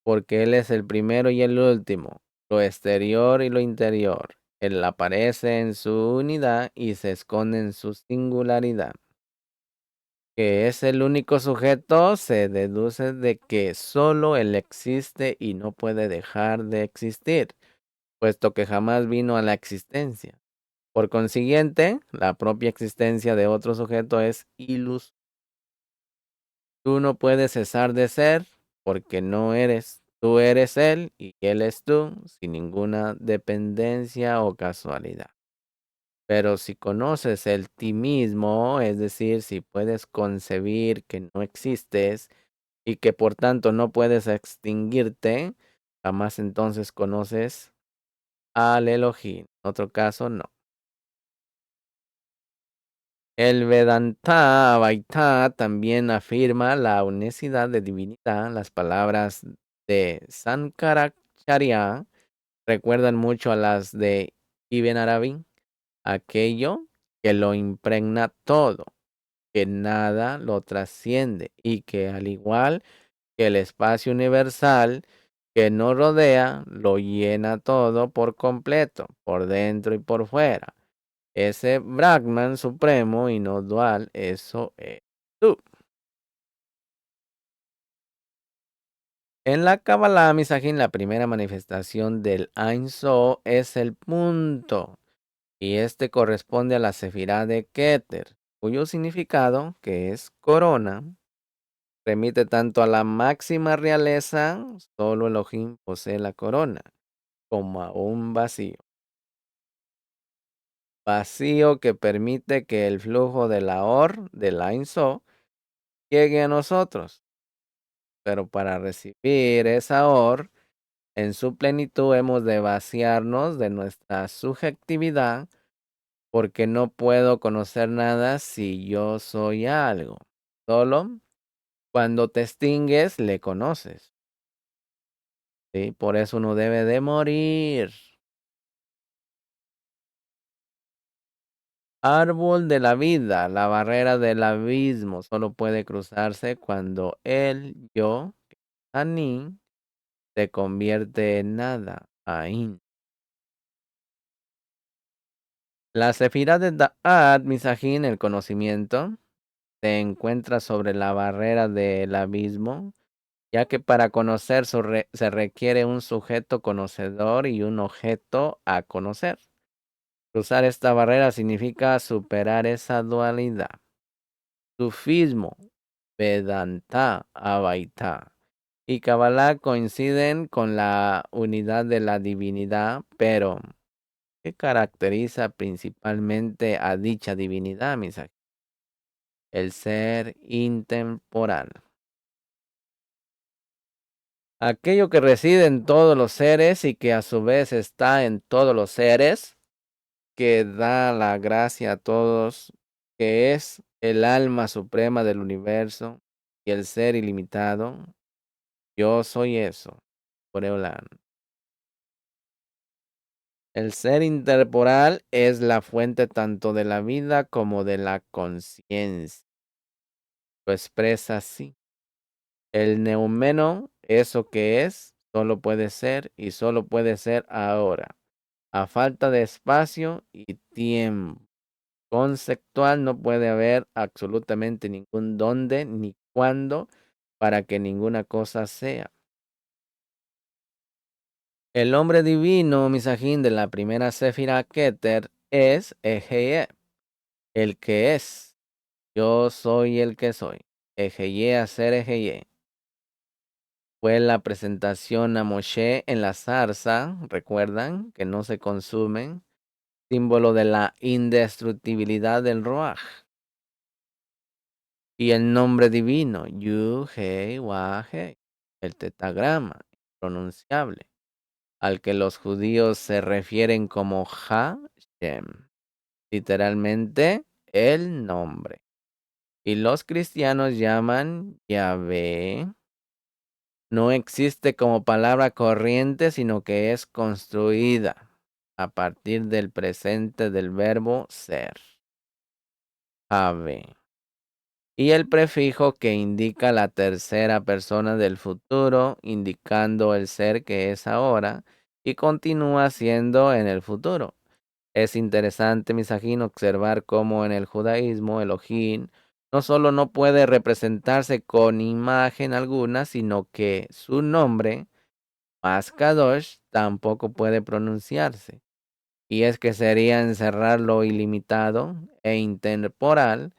porque Él es el primero y el último, lo exterior y lo interior. Él aparece en su unidad y se esconde en su singularidad. Que es el único sujeto, se deduce de que solo Él existe y no puede dejar de existir, puesto que jamás vino a la existencia. Por consiguiente, la propia existencia de otro sujeto es ilusoria. Tú no puedes cesar de ser porque no eres. Tú eres Él y Él es tú, sin ninguna dependencia o casualidad. Pero si conoces el ti mismo, es decir, si puedes concebir que no existes y que por tanto no puedes extinguirte, jamás entonces conoces al Elohim. En otro caso, no. El Vedanta Vaita también afirma la unicidad de divinidad. Las palabras de Sankaracharya recuerdan mucho a las de Ibn Arabi, aquello que lo impregna todo, que nada lo trasciende y que al igual que el espacio universal que nos rodea, lo llena todo por completo, por dentro y por fuera. Ese Brahman supremo y no dual, eso es tú. En la Kabbalah Misajín, la primera manifestación del Ein Sof es el punto, y este corresponde a la Sefirá de Keter, cuyo significado, que es corona, remite tanto a la máxima realeza, solo Elohim posee la corona, como a un vacío. Vacío que permite que el flujo de la Or, del Ein Sof, llegue a nosotros. Pero para recibir esa Or, en su plenitud hemos de vaciarnos de nuestra subjetividad, porque no puedo conocer nada si yo soy algo. Solo cuando te extingues, le conoces. ¿Sí? Por eso uno debe de morir. Árbol de la vida, la barrera del abismo, solo puede cruzarse cuando el yo, Ani, se convierte en nada, Ain. La sefirá de Da'at, Misajín, el conocimiento, se encuentra sobre la barrera del abismo, ya que para conocer se requiere un sujeto conocedor y un objeto a conocer. Cruzar esta barrera significa superar esa dualidad. Sufismo, Vedanta, Avaita y Kabbalah coinciden con la unidad de la divinidad, pero ¿qué caracteriza principalmente a dicha divinidad, Misaje? El ser intemporal. Aquello que reside en todos los seres y que a su vez está en todos los seres, que da la gracia a todos, que es el alma suprema del universo y el ser ilimitado, Yo soy eso. Boreolam. El ser intertemporal es la fuente tanto de la vida como de la conciencia. Lo expresa así. El neumeno, eso que es, solo puede ser y solo puede ser ahora, a falta de espacio y tiempo. Conceptual no puede haber absolutamente ningún dónde ni cuándo para que ninguna cosa sea. El hombre divino, Misajín, de la primera Sefira Keter es Ejeye, el que es. Yo soy el que soy. Ejeye hacer Ejeye. Fue la presentación a Moshe en la zarza, recuerdan, que no se consumen, símbolo de la indestructibilidad del Ruach. Y el nombre divino, Yu-Hei Wa-Hei, el tetagrama pronunciable, al que los judíos se refieren como Ha-Shem, literalmente el nombre. Y los cristianos llaman Yahvé. No existe como palabra corriente, sino que es construida a partir del presente del verbo ser. Ave. Y el prefijo que indica la tercera persona del futuro, indicando el ser que es ahora y continúa siendo en el futuro. Es interesante, Misajín, observar cómo en el judaísmo Elohim no solo no puede representarse con imagen alguna, sino que su nombre, Kadosh, tampoco puede pronunciarse. Y es que sería encerrar lo ilimitado e intemporal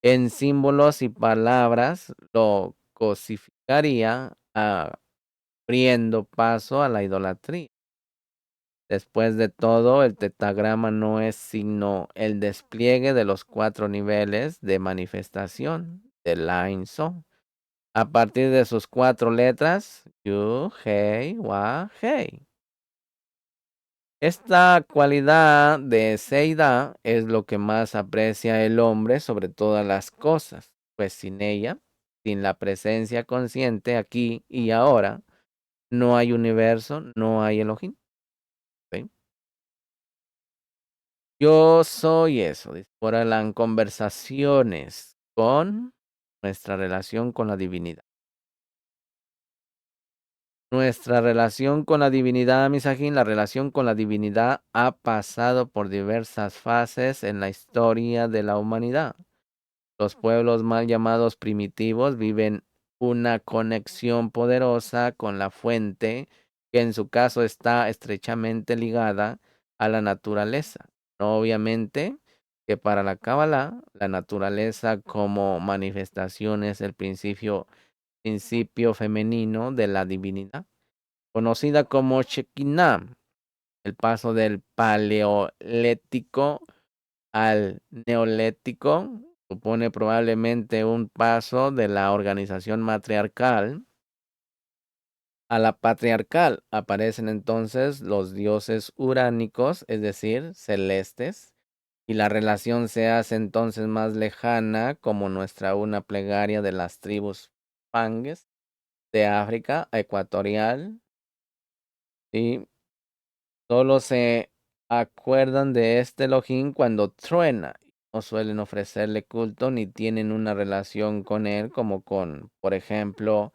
en símbolos y palabras, lo cosificaría, abriendo paso a la idolatría. Después de todo, el tetagrama no es sino el despliegue de los 4 niveles de manifestación de la Sof. A partir de sus 4 letras, Yu, Hei, Wa, Hei. Esta cualidad de Seida es lo que más aprecia el hombre sobre todas las cosas, pues sin ella, sin la presencia consciente aquí y ahora, no hay universo, no hay Elohim. ¿Sí? Yo soy eso, las conversaciones con nuestra relación con la divinidad. Nuestra relación con la divinidad, Misajín, la relación con la divinidad ha pasado por diversas fases en la historia de la humanidad. Los pueblos mal llamados primitivos viven una conexión poderosa con la fuente, que en su caso está estrechamente ligada a la naturaleza. Obviamente que para la Kabbalah, la naturaleza como manifestación es el principio femenino de la divinidad, conocida como Shekinah. El paso del paleolítico al neolítico supone probablemente un paso de la organización matriarcal a la patriarcal. Aparecen entonces los dioses uránicos, es decir, celestes, y la relación se hace entonces más lejana, como nuestra una plegaria de las tribus panges de África ecuatorial, y solo se acuerdan de este Elohim cuando truena. No suelen ofrecerle culto ni tienen una relación con él como con, por ejemplo,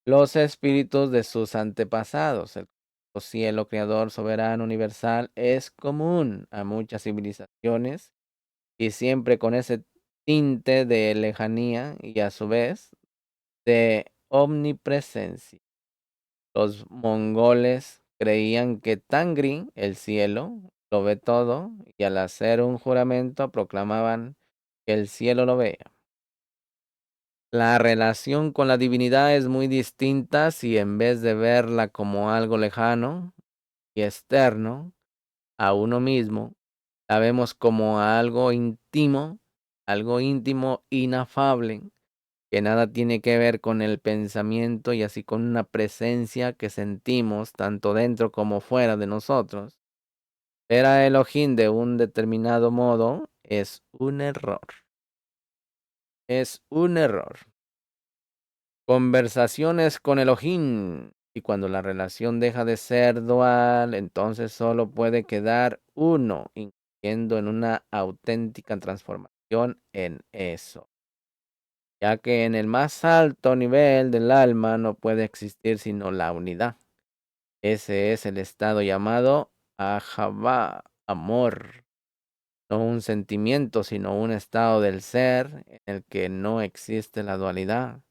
los espíritus de sus antepasados. El cielo creador soberano universal es común a muchas civilizaciones y siempre con ese tinte de lejanía y a su vez de omnipresencia. Los mongoles creían que Tangri, el cielo, lo ve todo, y al hacer un juramento proclamaban que el cielo lo vea. La relación con la divinidad es muy distinta si en vez de verla como algo lejano y externo a uno mismo, la vemos como algo íntimo, inafable, que nada tiene que ver con el pensamiento y así con una presencia que sentimos tanto dentro como fuera de nosotros. Ver a Elohim de un determinado modo es un error. Es un error. Conversaciones con Elohim. Y cuando la relación deja de ser dual, entonces solo puede quedar uno, incluyendo en una auténtica transformación en eso. Ya que en el más alto nivel del alma no puede existir sino la unidad. Ese es el estado llamado Ahavá, amor. No un sentimiento, sino un estado del ser en el que no existe la dualidad.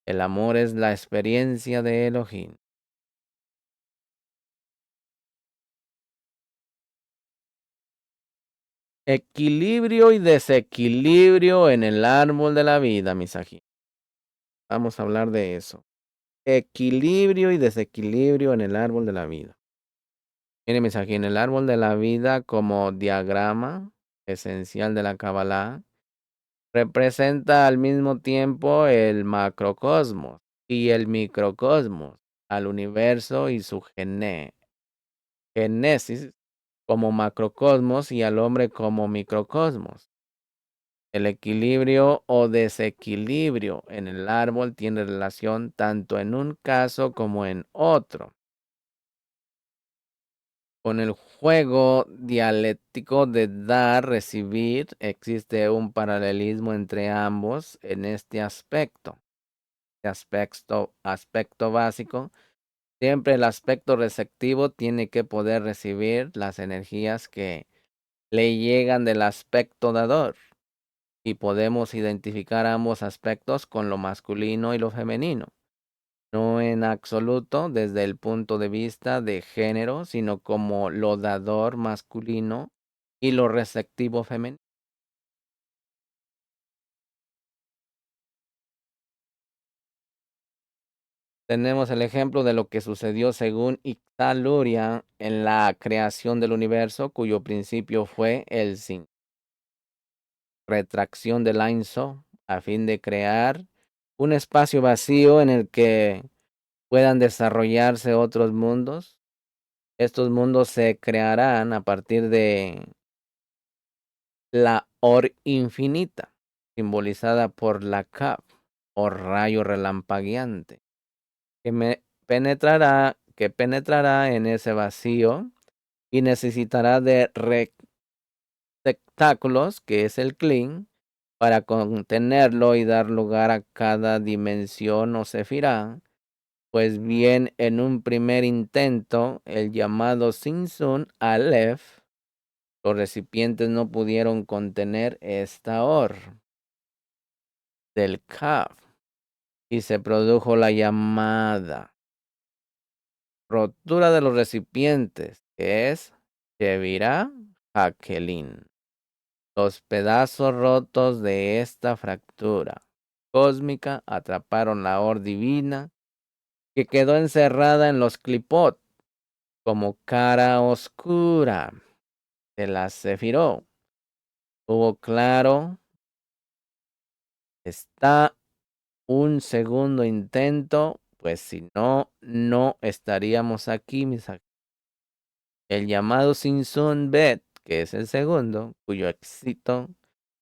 El amor es la experiencia de Elohim. Equilibrio y desequilibrio en el árbol de la vida, Misaki. Vamos a hablar de eso. Equilibrio y desequilibrio en el árbol de la vida. Miren, Misaki, en el árbol de la vida como diagrama esencial de la Kabbalah, representa al mismo tiempo el macrocosmos y el microcosmos, al universo y su génesis como macrocosmos y al hombre como microcosmos. El equilibrio o desequilibrio en el árbol tiene relación tanto en un caso como en otro. Con el juego dialéctico de dar, recibir, existe un paralelismo entre ambos en este aspecto. Aspecto básico, siempre el aspecto receptivo tiene que poder recibir las energías que le llegan del aspecto dador. Y podemos identificar ambos aspectos con lo masculino y lo femenino. No en absoluto desde el punto de vista de género, sino como lo dador masculino y lo receptivo femenino. Tenemos el ejemplo de lo que sucedió según Ictal Luria en la creación del universo, cuyo principio fue el sin retracción del Ein Sof, a fin de crear un espacio vacío en el que puedan desarrollarse otros mundos. Estos mundos se crearán a partir de la Or infinita, simbolizada por la Kaf, o rayo relampagueante, que penetrará en ese vacío y necesitará de receptáculos, que es el Klin, para contenerlo y dar lugar a cada dimensión o sefirá. Pues bien, en un primer intento, el llamado Sinsun Aleph, los recipientes no pudieron contener esta Or del Kaf y se produjo la llamada rotura de los recipientes, que es Shevirá Hakelin. Los pedazos rotos de esta fractura cósmica atraparon la Or divina, que quedó encerrada en los Klipot como cara oscura de la Sefirot. Hubo claro, está un segundo intento, pues si no, no estaríamos aquí, El llamado Sinsun Bet, que es el segundo, cuyo éxito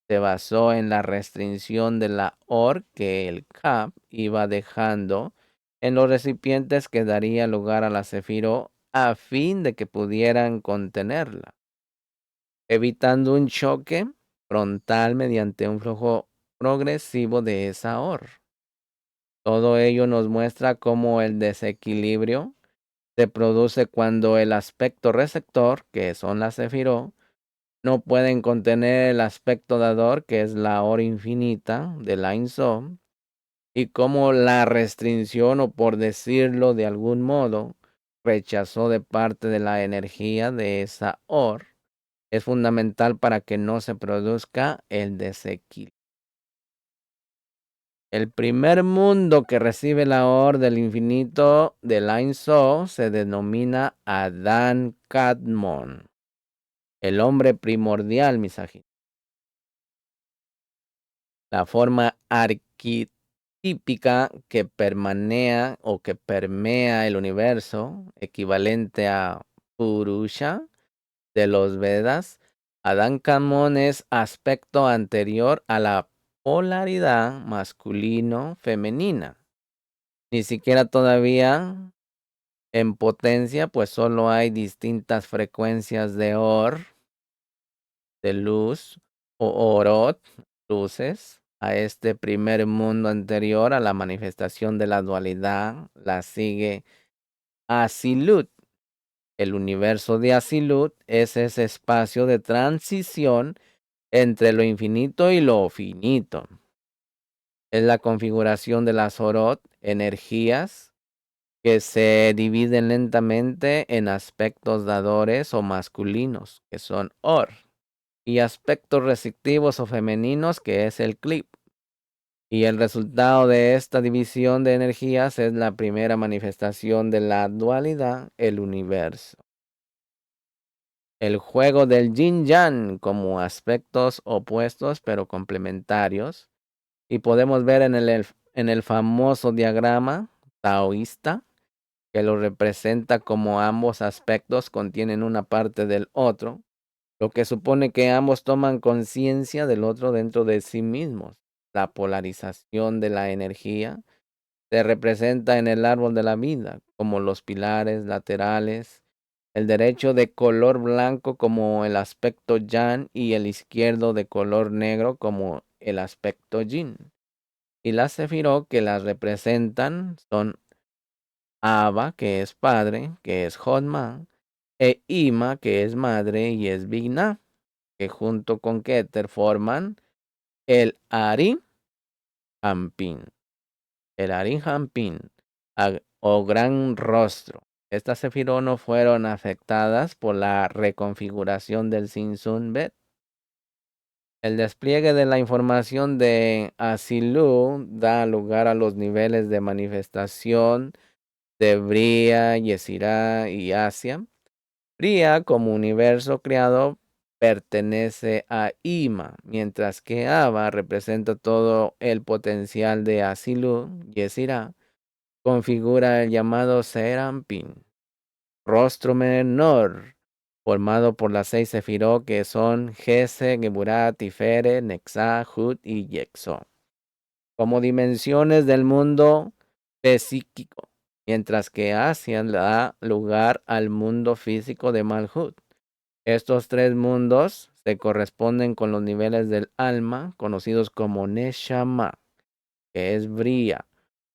se basó en la restricción de la Or que el Kaf iba dejando en los recipientes que daría lugar a la Sefirot a fin de que pudieran contenerla, evitando un choque frontal mediante un flujo progresivo de esa Or. Todo ello nos muestra cómo el desequilibrio se produce cuando el aspecto receptor, que son las sefirot, no pueden contener el aspecto dador, que es la hora infinita de la Ein Sof, y cómo la restricción, o por decirlo de algún modo, rechazó de parte de la energía de esa Or, es fundamental para que no se produzca el desequilibrio. El primer mundo que recibe la Or del infinito del Ein Sof se denomina Adán Kadmon, el hombre primordial, Misajin. La forma arquetípica que permanea o que permea el universo, equivalente a Purusha de los Vedas. Adán Kadmon es aspecto anterior a la polaridad masculino-femenina. Ni siquiera todavía en potencia, pues solo hay distintas frecuencias de de luz o orot, luces, a este primer mundo anterior a la manifestación de la dualidad. La sigue Asilut. El universo de Asilut es ese espacio de transición entre lo infinito y lo finito. Es la configuración de las orot, energías que se dividen lentamente en aspectos dadores o masculinos, que son or, y aspectos receptivos o femeninos, que es el clip. Y el resultado de esta división de energías es la primera manifestación de la dualidad, el universo. El juego del yin-yang como aspectos opuestos pero complementarios. Y podemos ver en el famoso diagrama taoísta que lo representa como ambos aspectos contienen una parte del otro, lo que supone que ambos toman conciencia del otro dentro de sí mismos. La polarización de la energía se representa en el árbol de la vida, como los pilares laterales, el derecho de color blanco como el aspecto yang y el izquierdo de color negro como el aspecto yin. Y las sefirot que las representan son Abba, que es padre, que es Jodma, e Ima, que es madre y es Bigna, que junto con Keter forman el Ari Hampin. El Ari Hampin, o gran rostro. Estas sefirot no fueron afectadas por la reconfiguración del Sinsun Bet. El despliegue de la información de Asilu da lugar a los niveles de manifestación de Bria, Yesirá y Asia. Bria, como universo creado, pertenece a Ima, mientras que Aba representa todo el potencial de Asilu, Yesirá, configura el llamado Serampin, rostro menor, formado por las 6 sefirot que son Gese, Geburah, Tiferet, Nexá, Hut y Yexo, como dimensiones del mundo psíquico, mientras que Asia da lugar al mundo físico de Malhut. Estos tres mundos se corresponden con los niveles del alma, conocidos como Neshama, que es Bria,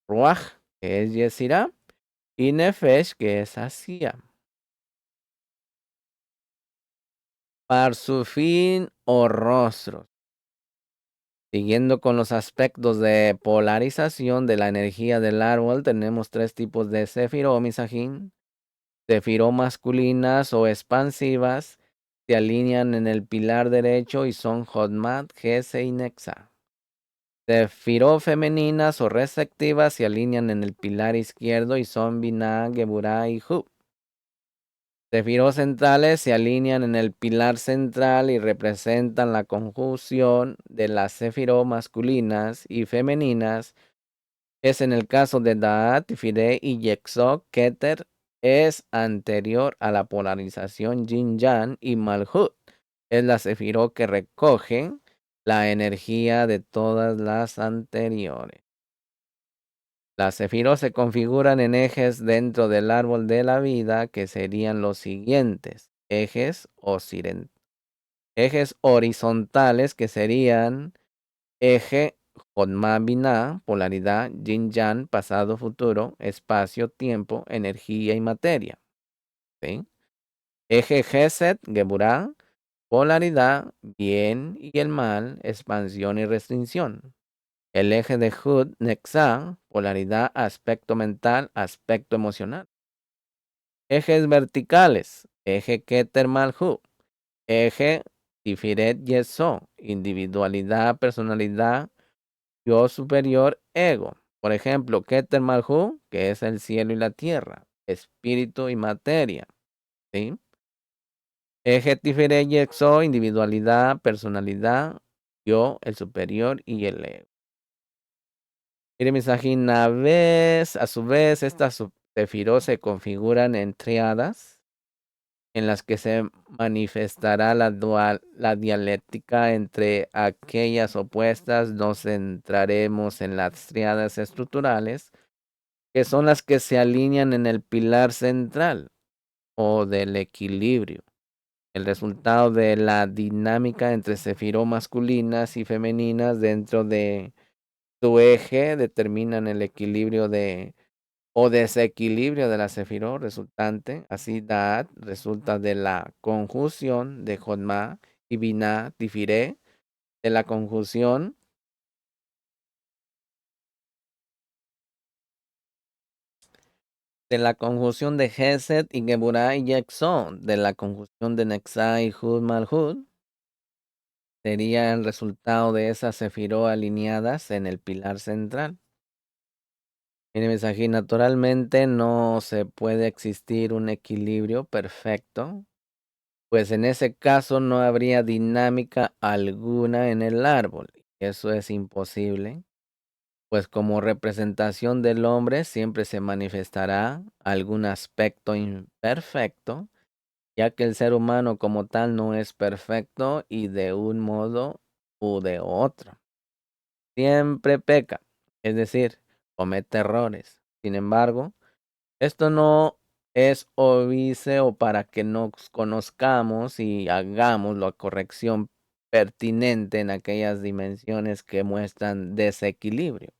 Ruach, que es Yesirá, y Nefesh, que es Asia. Parsufín o rostros. Siguiendo con los aspectos de polarización de la energía del árbol, tenemos tres tipos de sefirot misajín. Sefirot masculinas o expansivas se alinean en el pilar derecho y son Jodmat, Gese y Nexa. Sefirot femeninas o receptivas se alinean en el pilar izquierdo y son Binah, Geburah y Hub. Sefirot centrales se alinean en el pilar central y representan la conjunción de las sefirot masculinas y femeninas. Es en el caso de Da'at, Tiferet y Yexok, Keter es anterior a la polarización Yin-Yang y Malhut es la sefirot que recoge la energía de todas las anteriores. Las sefirot se configuran en ejes dentro del árbol de la vida que serían los siguientes. Ejes horizontales que serían eje Jodma Binah, polaridad, Yin Yang, pasado, futuro, espacio, tiempo, energía y materia. ¿Sí? Eje Geset, Geburah, polaridad, bien y el mal, expansión y restricción. El eje de Hud, Nexá, polaridad, aspecto mental, aspecto emocional. Ejes verticales, eje Keter Malhut, eje Tifiret Yeso, individualidad, personalidad, yo superior, ego. Por ejemplo, Keter Malhut, que es el cielo y la tierra, espíritu y materia. ¿Sí? Eje Tiferet Yexo, individualidad, personalidad, yo, el superior y el ego. Mire, misajín, a su vez, estas sefirot se configuran en triadas en las que se manifestará la dialéctica entre aquellas opuestas. Nos centraremos en las triadas estructurales, que son las que se alinean en el pilar central o del equilibrio. El resultado de la dinámica entre sefirot masculinas y femeninas dentro de su eje determinan el equilibrio o desequilibrio de la sefirot resultante. Así, Da'at resulta de la conjunción de Jodma y Binah, Tifiré, de la conjunción de Hesed y Geburah y Yexón, de la conjunción de Nexá y Hud Malhud, sería el resultado de esas sefirot alineadas en el pilar central. Mire, mensaje, naturalmente no se puede existir un equilibrio perfecto, pues en ese caso no habría dinámica alguna en el árbol. Eso es imposible, pues como representación del hombre siempre se manifestará algún aspecto imperfecto, ya que el ser humano como tal no es perfecto y de un modo u de otro siempre peca, es decir, comete errores. Sin embargo, esto no es obvio para que nos conozcamos y hagamos la corrección pertinente en aquellas dimensiones que muestran desequilibrio.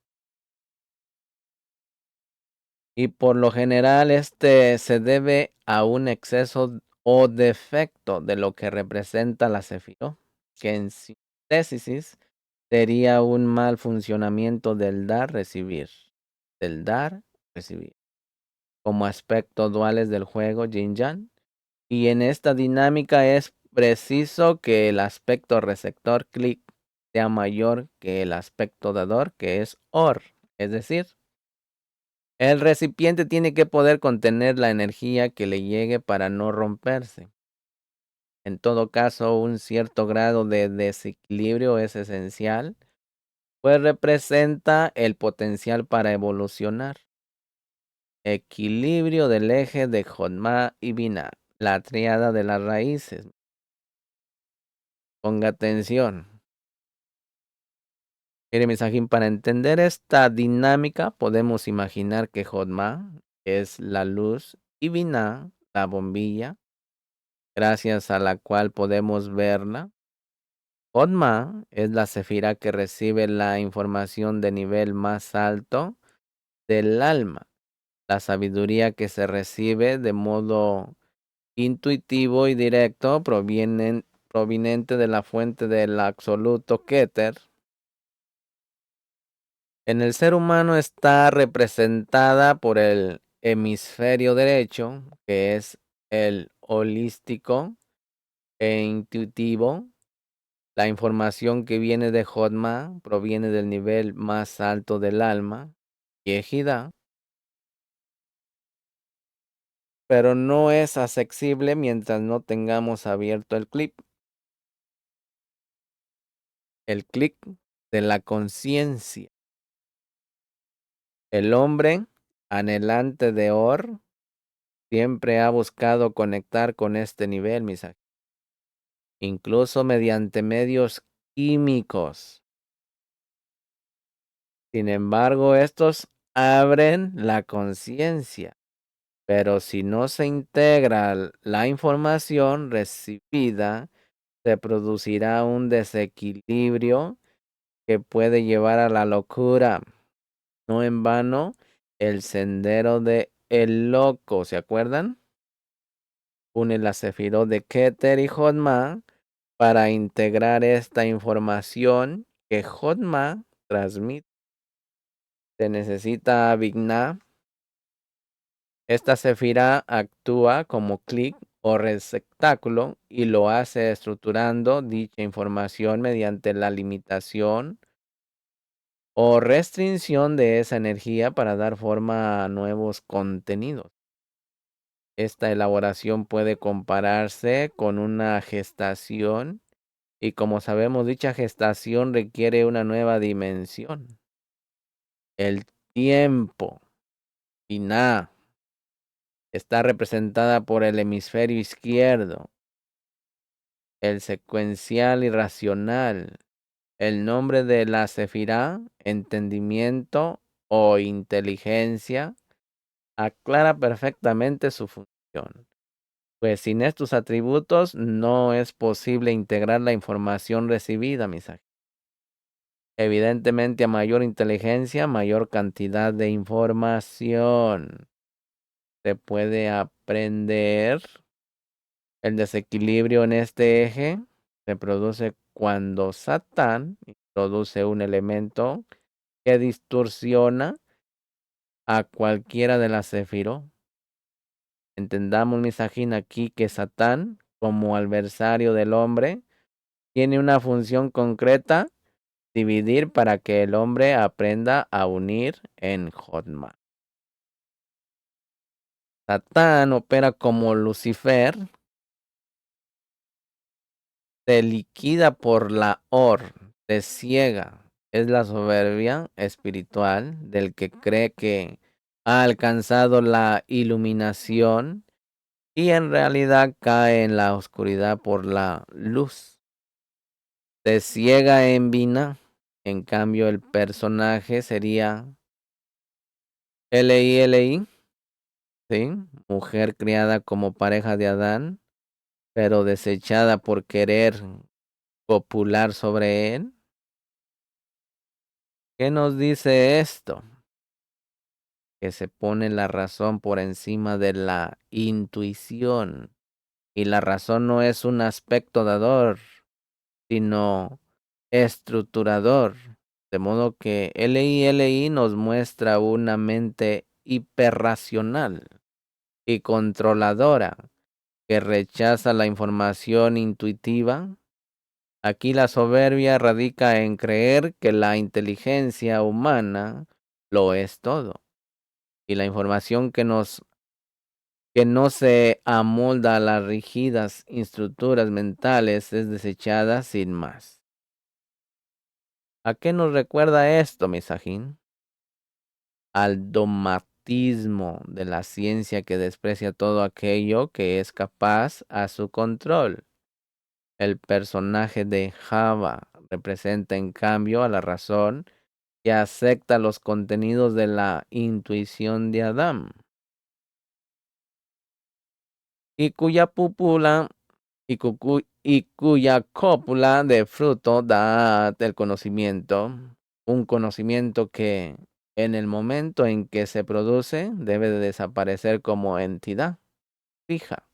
Y por lo general este se debe a un exceso o defecto de lo que representa la sefirot, que en síntesis sería un mal funcionamiento del dar-recibir, del dar-recibir, como aspectos duales del juego yin-yang. Y en esta dinámica es preciso que el aspecto receptor clic sea mayor que el aspecto dador, que es or. Es decir, el recipiente tiene que poder contener la energía que le llegue para no romperse. En todo caso, un cierto grado de desequilibrio es esencial, pues representa el potencial para evolucionar. Equilibrio del eje de Jodma y Binah, la tríada de las raíces. Ponga atención. Mire, mensajín, para entender esta dinámica podemos imaginar que Jodma es la luz y Binah la bombilla, gracias a la cual podemos verla. Jodma es la sefira que recibe la información de nivel más alto del alma, la sabiduría que se recibe de modo intuitivo y directo proveniente de la fuente del absoluto Keter. En el ser humano está representada por el hemisferio derecho, que es el holístico e intuitivo. La información que viene de Jodma proviene del nivel más alto del alma, Yehida, pero no es accesible mientras no tengamos abierto el clic de la conciencia. El hombre, anhelante de Or, siempre ha buscado conectar con este nivel, incluso mediante medios químicos. Sin embargo, estos abren la conciencia, pero si no se integra la información recibida, se producirá un desequilibrio que puede llevar a la locura. No en vano, el sendero de el loco, ¿se acuerdan? Une la sefirot de Keter y Jodma para integrar esta información que Jodma transmite. Se necesita Binah. Esta sefira actúa como clic o receptáculo y lo hace estructurando dicha información mediante la limitación o restricción de esa energía para dar forma a nuevos contenidos. Esta elaboración puede compararse con una gestación y como sabemos dicha gestación requiere una nueva dimensión. El tiempo, Binah, está representada por el hemisferio izquierdo, el secuencial y racional. El nombre de la sefirá, entendimiento o inteligencia, aclara perfectamente su función. Pues sin estos atributos no es posible integrar la información recibida, Misaki. Evidentemente, a mayor inteligencia, mayor cantidad de información. Se puede aprender. El desequilibrio en este eje se produce cuando Satán introduce un elemento que distorsiona a cualquiera de las sefirot. Entendamos, misajín, aquí que Satán, como adversario del hombre, tiene una función concreta: dividir para que el hombre aprenda a unir en Jotma. Satán opera como Lucifer, se liquida por la se ciega. Es la soberbia espiritual del que cree que ha alcanzado la iluminación y en realidad cae en la oscuridad por la luz. Se ciega en Vina. En cambio, el personaje sería Li, ¿sí? Mujer criada como pareja de Adán, pero desechada por querer copular sobre él. ¿Qué nos dice esto? Que se pone la razón por encima de la intuición. Y la razón no es un aspecto dador, sino estructurador. De modo que LI nos muestra una mente hiperracional y controladora que rechaza la información intuitiva. Aquí la soberbia radica en creer que la inteligencia humana lo es todo. Y la información que no se amolda a las rígidas estructuras mentales es desechada sin más. ¿A qué nos recuerda esto, Misajín? Al dogmatismo de la ciencia que desprecia todo aquello que es capaz a su control. El personaje de Java representa en cambio a la razón que acepta los contenidos de la intuición de Adán y cuya púpula y cuya cópula de fruto da el conocimiento, un conocimiento que en el momento en que se produce debe de desaparecer como entidad fija,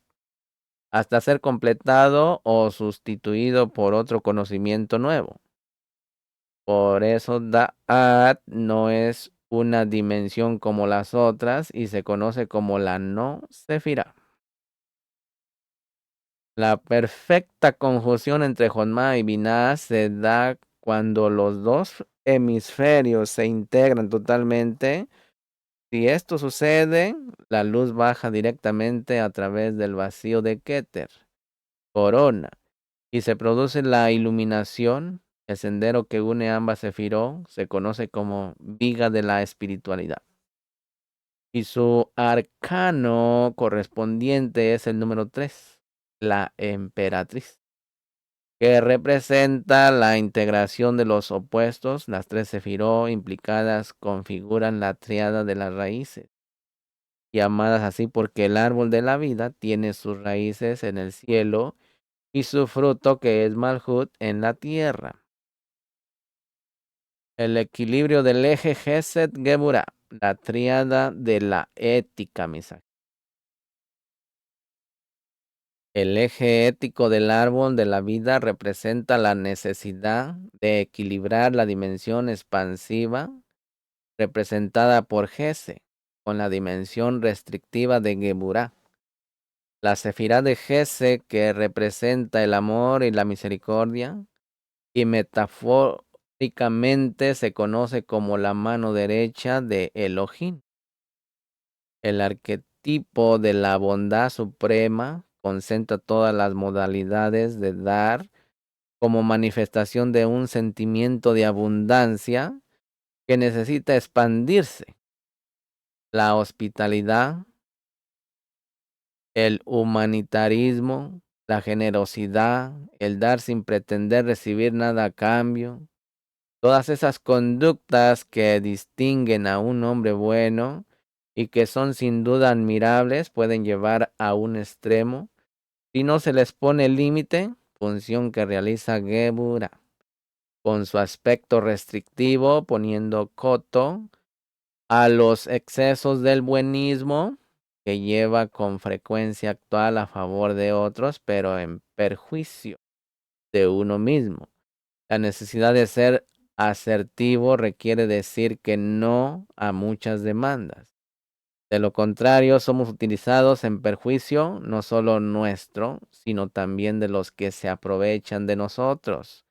hasta ser completado o sustituido por otro conocimiento nuevo. Por eso Da'at no es una dimensión como las otras y se conoce como la no Sefirá. La perfecta conjunción entre Jotma y Binah se da cuando los dos hemisferios se integran totalmente. Si esto sucede, la luz baja directamente a través del vacío de Keter, corona, y se produce la iluminación. El sendero que une ambas sefirot se conoce como viga de la espiritualidad. Y su arcano correspondiente es el número 3, la emperatriz, que representa la integración de los opuestos. Las tres sefirot implicadas configuran la tríada de las raíces, llamadas así porque el árbol de la vida tiene sus raíces en el cielo y su fruto, que es Malhut, en la tierra. El equilibrio del eje Gesed Geburah, la tríada de la ética, Misak. El eje ético del árbol de la vida representa la necesidad de equilibrar la dimensión expansiva representada por Gese con la dimensión restrictiva de Geburah. La sefirá de Gese, que representa el amor y la misericordia, y metafóricamente se conoce como la mano derecha de Elohim. El arquetipo de la bondad suprema concentra todas las modalidades de dar como manifestación de un sentimiento de abundancia que necesita expandirse. La hospitalidad, el humanitarismo, la generosidad, el dar sin pretender recibir nada a cambio, todas esas conductas que distinguen a un hombre bueno y que son sin duda admirables, pueden llevar a un extremo si no se les pone límite, función que realiza Gebura, con su aspecto restrictivo, poniendo coto a los excesos del buenismo, que lleva con frecuencia actual a favor de otros, pero en perjuicio de uno mismo. La necesidad de ser asertivo requiere decir que no a muchas demandas. De lo contrario, somos utilizados en perjuicio no solo nuestro, sino también de los que se aprovechan de nosotros.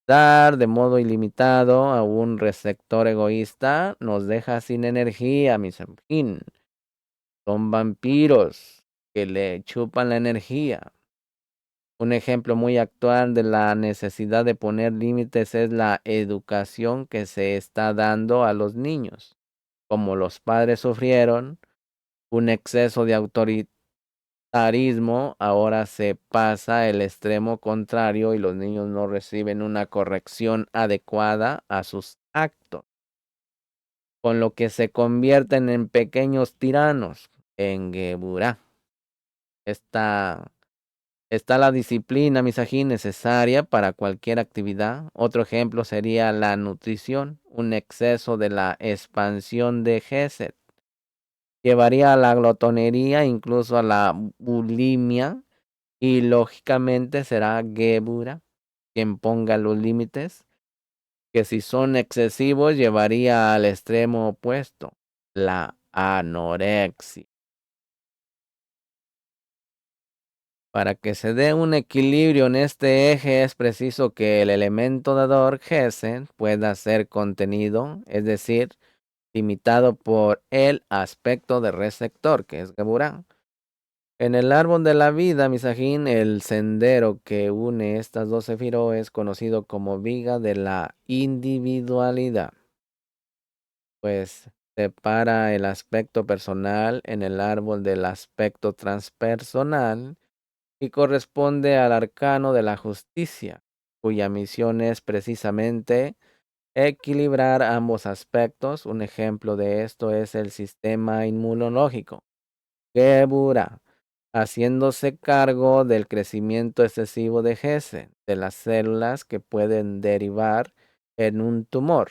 Dar de modo ilimitado a un receptor egoísta nos deja sin energía, mis amigos. Son vampiros que le chupan la energía. Un ejemplo muy actual de la necesidad de poner límites es la educación que se está dando a los niños. Como los padres sufrieron un exceso de autoritarismo, ahora se pasa el extremo contrario y los niños no reciben una corrección adecuada a sus actos, con lo que se convierten en pequeños tiranos, en Geburá. Esta Está la disciplina, misají, necesaria para cualquier actividad. Otro ejemplo sería la nutrición. Un exceso de la expansión de Gesed llevaría a la glotonería, incluso a la bulimia, y lógicamente será Gebura quien ponga los límites, que si son excesivos llevaría al extremo opuesto, la anorexia. Para que se dé un equilibrio en este eje es preciso que el elemento dador Gesed pueda ser contenido, es decir, limitado por el aspecto de receptor, que es Geburah. En el árbol de la vida, Misajín, el sendero que une estas dos sefirot es conocido como viga de la individualidad, pues separa el aspecto personal en el árbol del aspecto transpersonal y corresponde al arcano de la justicia, cuya misión es precisamente equilibrar ambos aspectos. Un ejemplo de esto es el sistema inmunológico, Gebura, haciéndose cargo del crecimiento excesivo de Gese, de las células que pueden derivar en un tumor.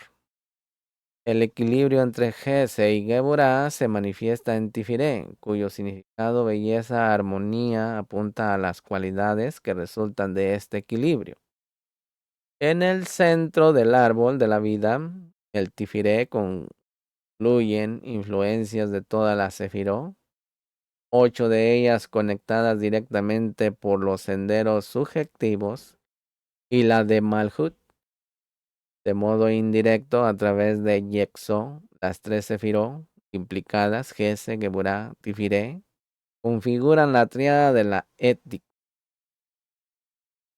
El equilibrio entre Gese y Geburah se manifiesta en Tifiré, cuyo significado belleza, armonía apunta a las cualidades que resultan de este equilibrio. En el centro del árbol de la vida, el Tifiré concluyen influencias de todas las Sefirot, 8 de ellas conectadas directamente por los senderos subjetivos y la de Malhut de modo indirecto a través de Yexo, las tres sefirot implicadas, Gese, Geburah, Tifiré, configuran la tríada de la ética.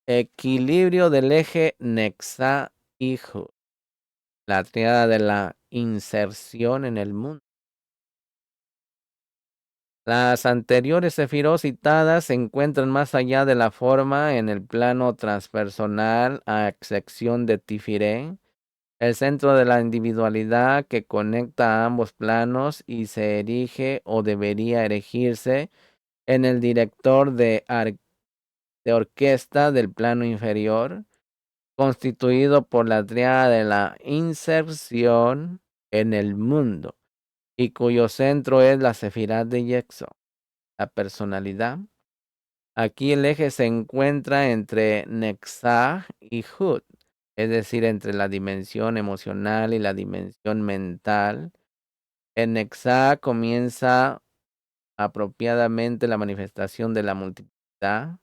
Equilibrio del eje Nexa y Hud, la tríada de la inserción en el mundo. Las anteriores sefirot citadas se encuentran más allá de la forma en el plano transpersonal, a excepción de Tifiré, el centro de la individualidad que conecta a ambos planos y se erige o debería erigirse en el director de orquesta del plano inferior, constituido por la tríada de la inserción en el mundo y cuyo centro es la Sefirá de Yexo, la personalidad. Aquí el eje se encuentra entre Nexah y Hud, es decir, entre la dimensión emocional y la dimensión mental. En Nexah comienza apropiadamente la manifestación de la multiplicidad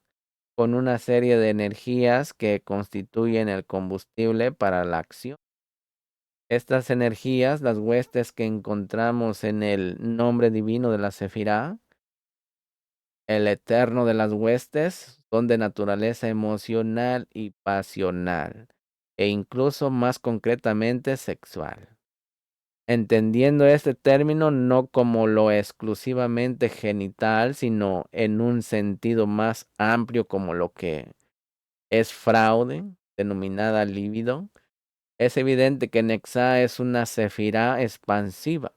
con una serie de energías que constituyen el combustible para la acción. Estas energías, las huestes que encontramos en el nombre divino de la Sefirá, el eterno de las huestes, son de naturaleza emocional y pasional, e incluso más concretamente sexual. Entendiendo este término no como lo exclusivamente genital, sino en un sentido más amplio como lo que es fraude, denominada líbido, es evidente que Nexá es una sefirá expansiva.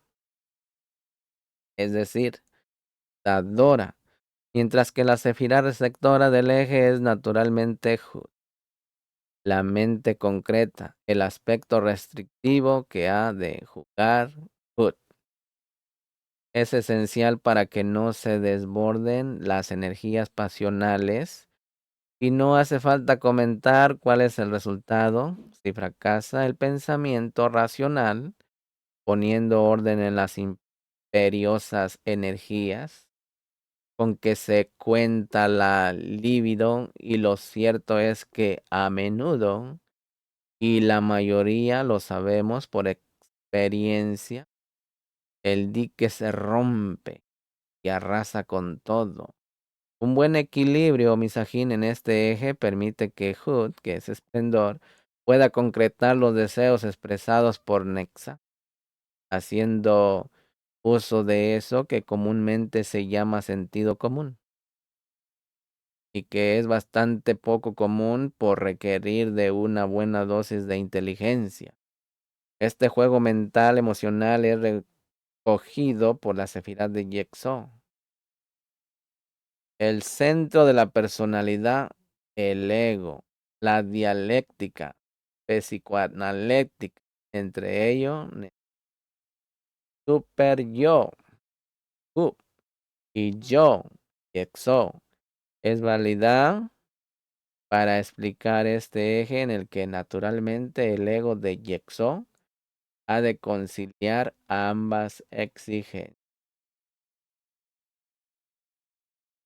es decir, dadora, mientras que la sefirá receptora del eje es naturalmente Hud, la mente concreta, el aspecto restrictivo que ha de jugar Hud. Es esencial para que no se desborden las energías pasionales y no hace falta comentar cuál es el resultado si fracasa el pensamiento racional, poniendo orden en las imperiosas energías con que se cuenta la libido, y lo cierto es que a menudo, y la mayoría lo sabemos por experiencia, el dique se rompe y arrasa con todo. Un buen equilibrio, misajín, en este eje permite que Hud, que es esplendor, pueda concretar los deseos expresados por Nexa, haciendo uso de eso que comúnmente se llama sentido común y que es bastante poco común por requerir de una buena dosis de inteligencia. Este juego mental emocional es recogido por la sefirá de Yexo, el centro de la personalidad, el ego, la dialéctica, psicoanalítica, entre ellos, super yo, Hu, y yo, Yexo, es válida para explicar este eje en el que naturalmente el ego de Yexo ha de conciliar ambas exigencias.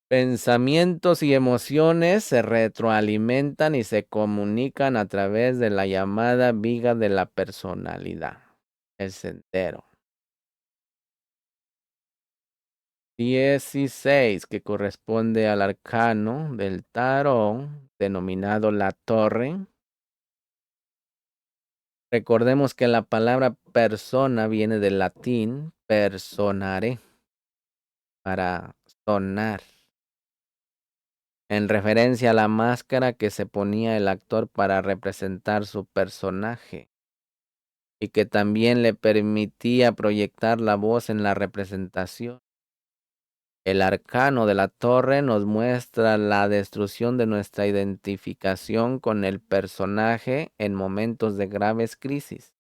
Pensamientos y emociones se retroalimentan y se comunican a través de la llamada viga de la personalidad, el sendero. 16, que corresponde al arcano del tarot, denominado la torre. Recordemos que la palabra persona viene del latín personare, para sonar, en referencia a la máscara que se ponía el actor para representar su personaje y que también le permitía proyectar la voz en la representación. El arcano de la torre nos muestra la destrucción de nuestra identificación con el personaje en momentos de graves crisis.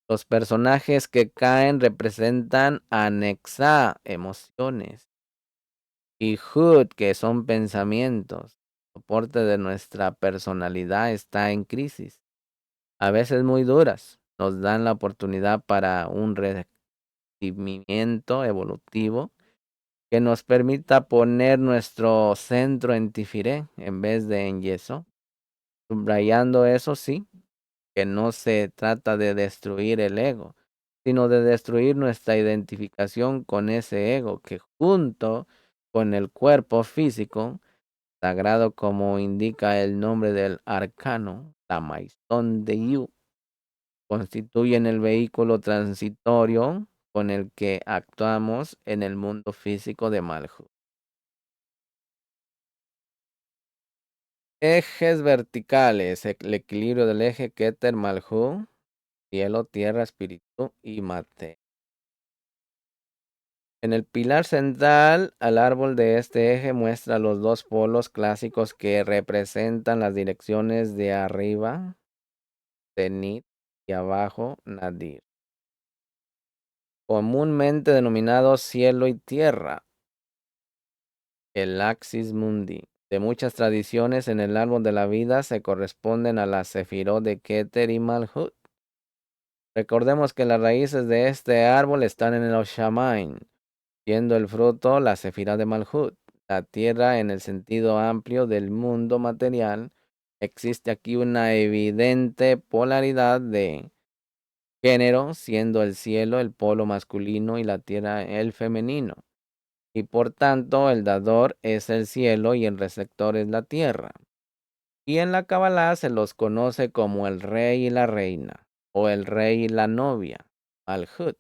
Los personajes que caen representan anexa, emociones, y Hud, que son pensamientos. El soporte de nuestra personalidad está en crisis, a veces muy duras. Nos dan la oportunidad para un recibimiento evolutivo que nos permita poner nuestro centro en Tifiré en vez de en Yeso. Subrayando eso, sí, que no se trata de destruir el ego, sino de destruir nuestra identificación con ese ego que, junto con el cuerpo físico sagrado, como indica el nombre del arcano, la Maison de Yu, constituyen el vehículo transitorio con el que actuamos en el mundo físico de Malhut. Ejes verticales, el equilibrio del eje Keter Malhut, cielo, tierra, espíritu y materia. En el pilar central, al árbol de este eje muestra los dos polos clásicos que representan las direcciones de arriba, Zenit, y abajo, Nadir, comúnmente denominados cielo y tierra, el Axis Mundi. De muchas tradiciones en el árbol de la vida se corresponden a la Sefirot de Keter y Malhut. Recordemos que las raíces de este árbol están en el Shamain, siendo el fruto la Sefirá de Malhut, la tierra en el sentido amplio del mundo material. Existe aquí una evidente polaridad de género, siendo el cielo el polo masculino y la tierra el femenino. Y por tanto, el dador es el cielo y el receptor es la tierra. Y en la Kabbalah se los conoce como el rey y la reina, o el rey y la novia, Malhut.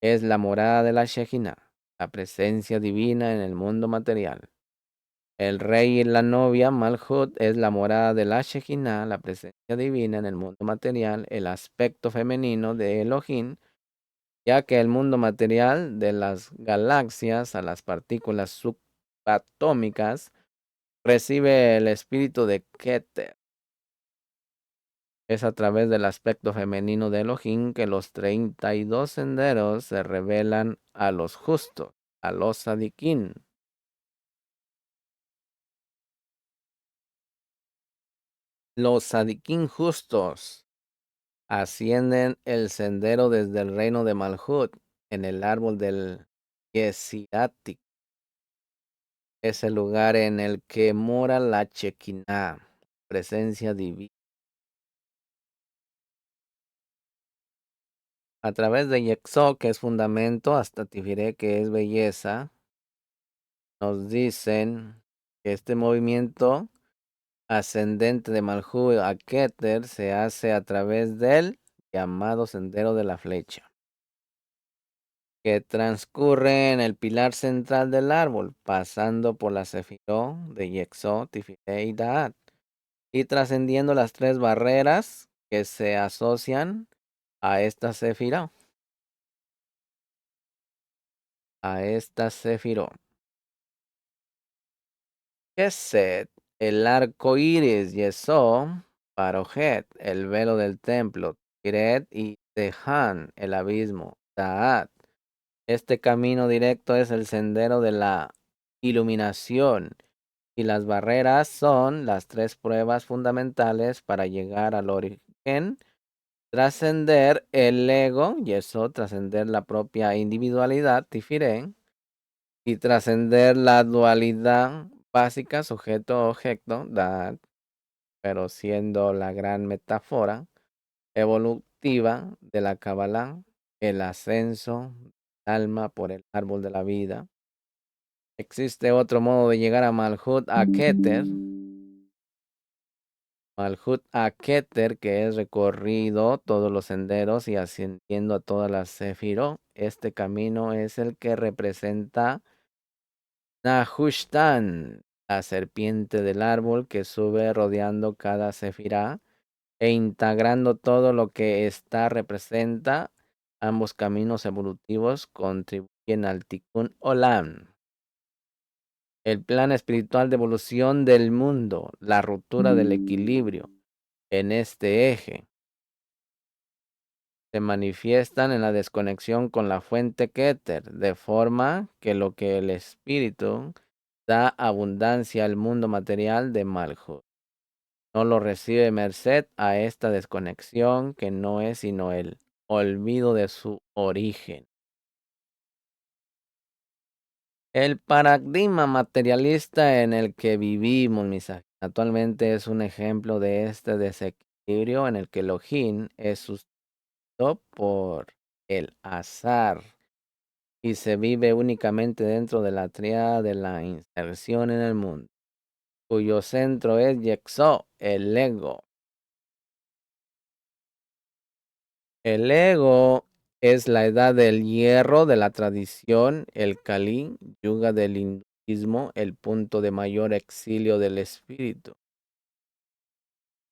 Es la morada de la Shejinah, la presencia divina en el mundo material. El rey y la novia, Malhut, es la morada de la Shejinah, la presencia divina en el mundo material, el aspecto femenino de Elohim, ya que el mundo material de las galaxias a las partículas subatómicas recibe el espíritu de Keter. Es a través del aspecto femenino de Elohim que los 32 senderos se revelan a los justos, a los sadiquín. Los sadiquín justos ascienden el sendero desde el reino de Malhut en el árbol del Yesirati. Es el lugar en el que mora la Chequiná, presencia divina. A través de Yexo, que es fundamento, hasta Tifiré, que es belleza, nos dicen que este movimiento ascendente de Malhut a Keter se hace a través del llamado sendero de la flecha, que transcurre en el pilar central del árbol, pasando por la Sefiró de Yexo, Tifiré y Da'at, y trascendiendo las tres barreras que se asocian a esta Sefiró. Kesed, el arco iris, Yesod, Parojet, el velo del templo, Tiret y Tehan, el abismo, Taat. Este camino directo es el sendero de la iluminación y las barreras son las tres pruebas fundamentales para llegar al origen, trascender el ego, Yesod, trascender la propia individualidad, Tifirén, y trascender la dualidad básica sujeto-objeto, pero siendo la gran metáfora evolutiva de la Kabbalah, el ascenso del alma por el árbol de la vida. Existe otro modo de llegar a Malhut a Keter. Malhut a Keter, que es recorrido todos los senderos y ascendiendo a todas las Sefirot. Este camino es el que representa Nahushtan, la serpiente del árbol que sube rodeando cada sefirá e integrando todo lo que ésta representa. Ambos caminos evolutivos contribuyen al Tikkun Olam, el plan espiritual de evolución del mundo, la ruptura del equilibrio en este eje. Se manifiestan en la desconexión con la fuente Keter, de forma que lo que el espíritu da abundancia al mundo material de Malhut no lo recibe merced a esta desconexión que no es sino el olvido de su origen. El paradigma materialista en el que vivimos, actualmente es un ejemplo de este desequilibrio en el que Elohim es sustituido por el azar y se vive únicamente dentro de la tríada de la inserción en el mundo, cuyo centro es Yexo, el ego. El ego es la edad del hierro de la tradición, el Kali, yuga del hinduismo, el punto de mayor exilio del espíritu.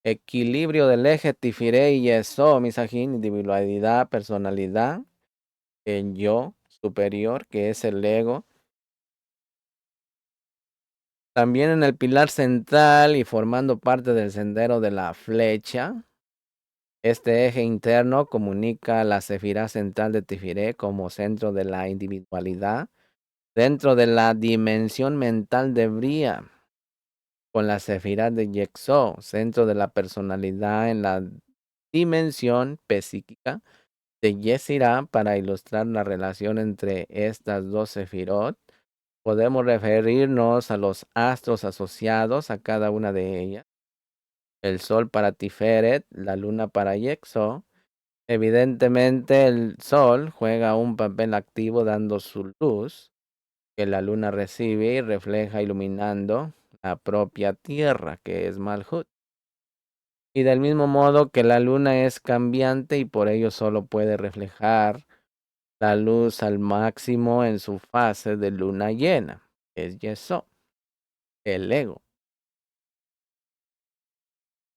Equilibrio del eje Tifiré y Yeso, Misajín, individualidad, personalidad, el yo superior, que es el ego. También en el pilar central y formando parte del sendero de la flecha, este eje interno comunica la sefirá central de Tifiré como centro de la individualidad dentro de la dimensión mental de Bria, con la sefirá de Yexo, centro de la personalidad en la dimensión psíquica de Yesirá. Para ilustrar la relación entre estas dos sefirot, podemos referirnos a los astros asociados a cada una de ellas. El sol para Tiferet, la luna para Yexo. Evidentemente el sol juega un papel activo dando su luz que la luna recibe y refleja iluminando la propia tierra que es Malhut. Y del mismo modo que la luna es cambiante y por ello solo puede reflejar la luz al máximo en su fase de luna llena, es Yesod, el ego.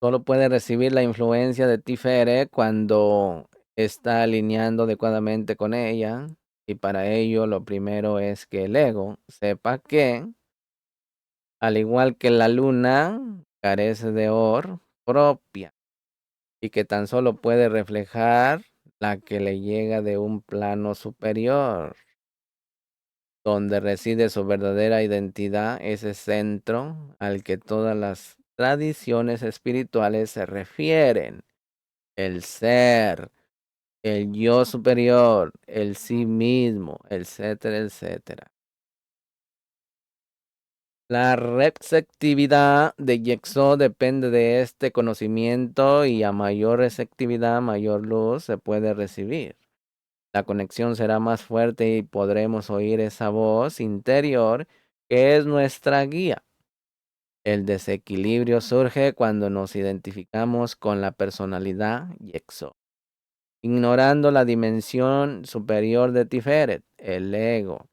Solo puede recibir la influencia de Tiferet cuando está alineando adecuadamente con ella. Y para ello lo primero es que el ego sepa que, al igual que la luna, carece de or propia y que tan solo puede reflejar la que le llega de un plano superior, donde reside su verdadera identidad, ese centro al que todas las tradiciones espirituales se refieren, el ser, el yo superior, el sí mismo, etcétera, etcétera. La receptividad de Yexo depende de este conocimiento y a mayor receptividad, mayor luz se puede recibir. La conexión será más fuerte y podremos oír esa voz interior que es nuestra guía. El desequilibrio surge cuando nos identificamos con la personalidad Yexo, ignorando la dimensión superior de Tiferet, el ego,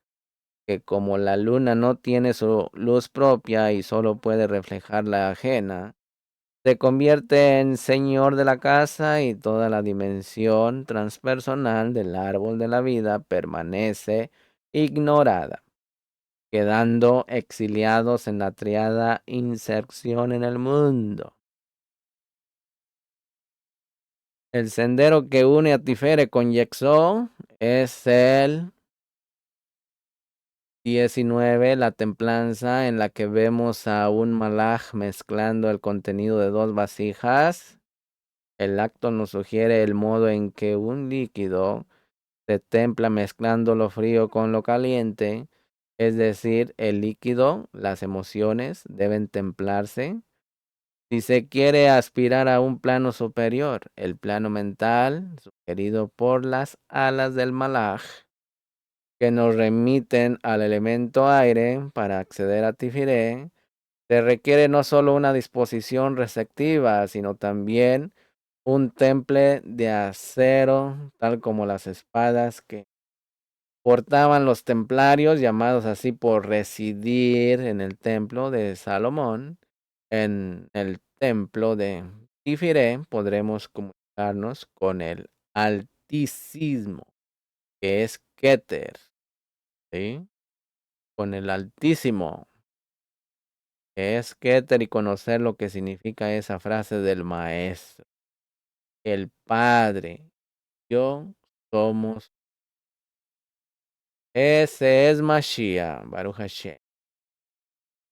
que como la luna no tiene su luz propia y solo puede reflejar la ajena, se convierte en señor de la casa y toda la dimensión transpersonal del árbol de la vida permanece ignorada, quedando exiliados en la triada inserción en el mundo. El sendero que une a Tiferet con Yexo es el 19, la templanza, en la que vemos a un malaj mezclando el contenido de dos vasijas. El acto nos sugiere el modo en que un líquido se templa mezclando lo frío con lo caliente, es decir, el líquido, las emociones deben templarse si se quiere aspirar a un plano superior, el plano mental, sugerido por las alas del malaj, que nos remiten al elemento aire para acceder a Tifiré. Se requiere no solo una disposición receptiva, sino también un temple de acero, tal como las espadas que portaban los templarios, llamados así por residir en el templo de Salomón. En el templo de Tifiré podremos comunicarnos con el Altísimo, que es Keter, ¿sí? Con el Altísimo, que es Keter, y conocer lo que significa esa frase del maestro. El Padre, yo somos. Ese es Mashiach, Baruch Hashem.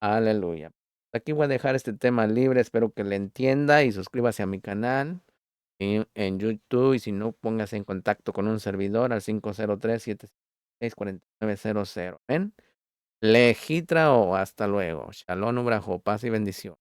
Aleluya. Aquí voy a dejar este tema libre, espero que le entienda y suscríbase a mi canal en YouTube, y si no, póngase en contacto con un servidor al 503-766-4900. ¿Ven? Legitra o hasta luego. Shalom, Ubrajo, paz y bendición.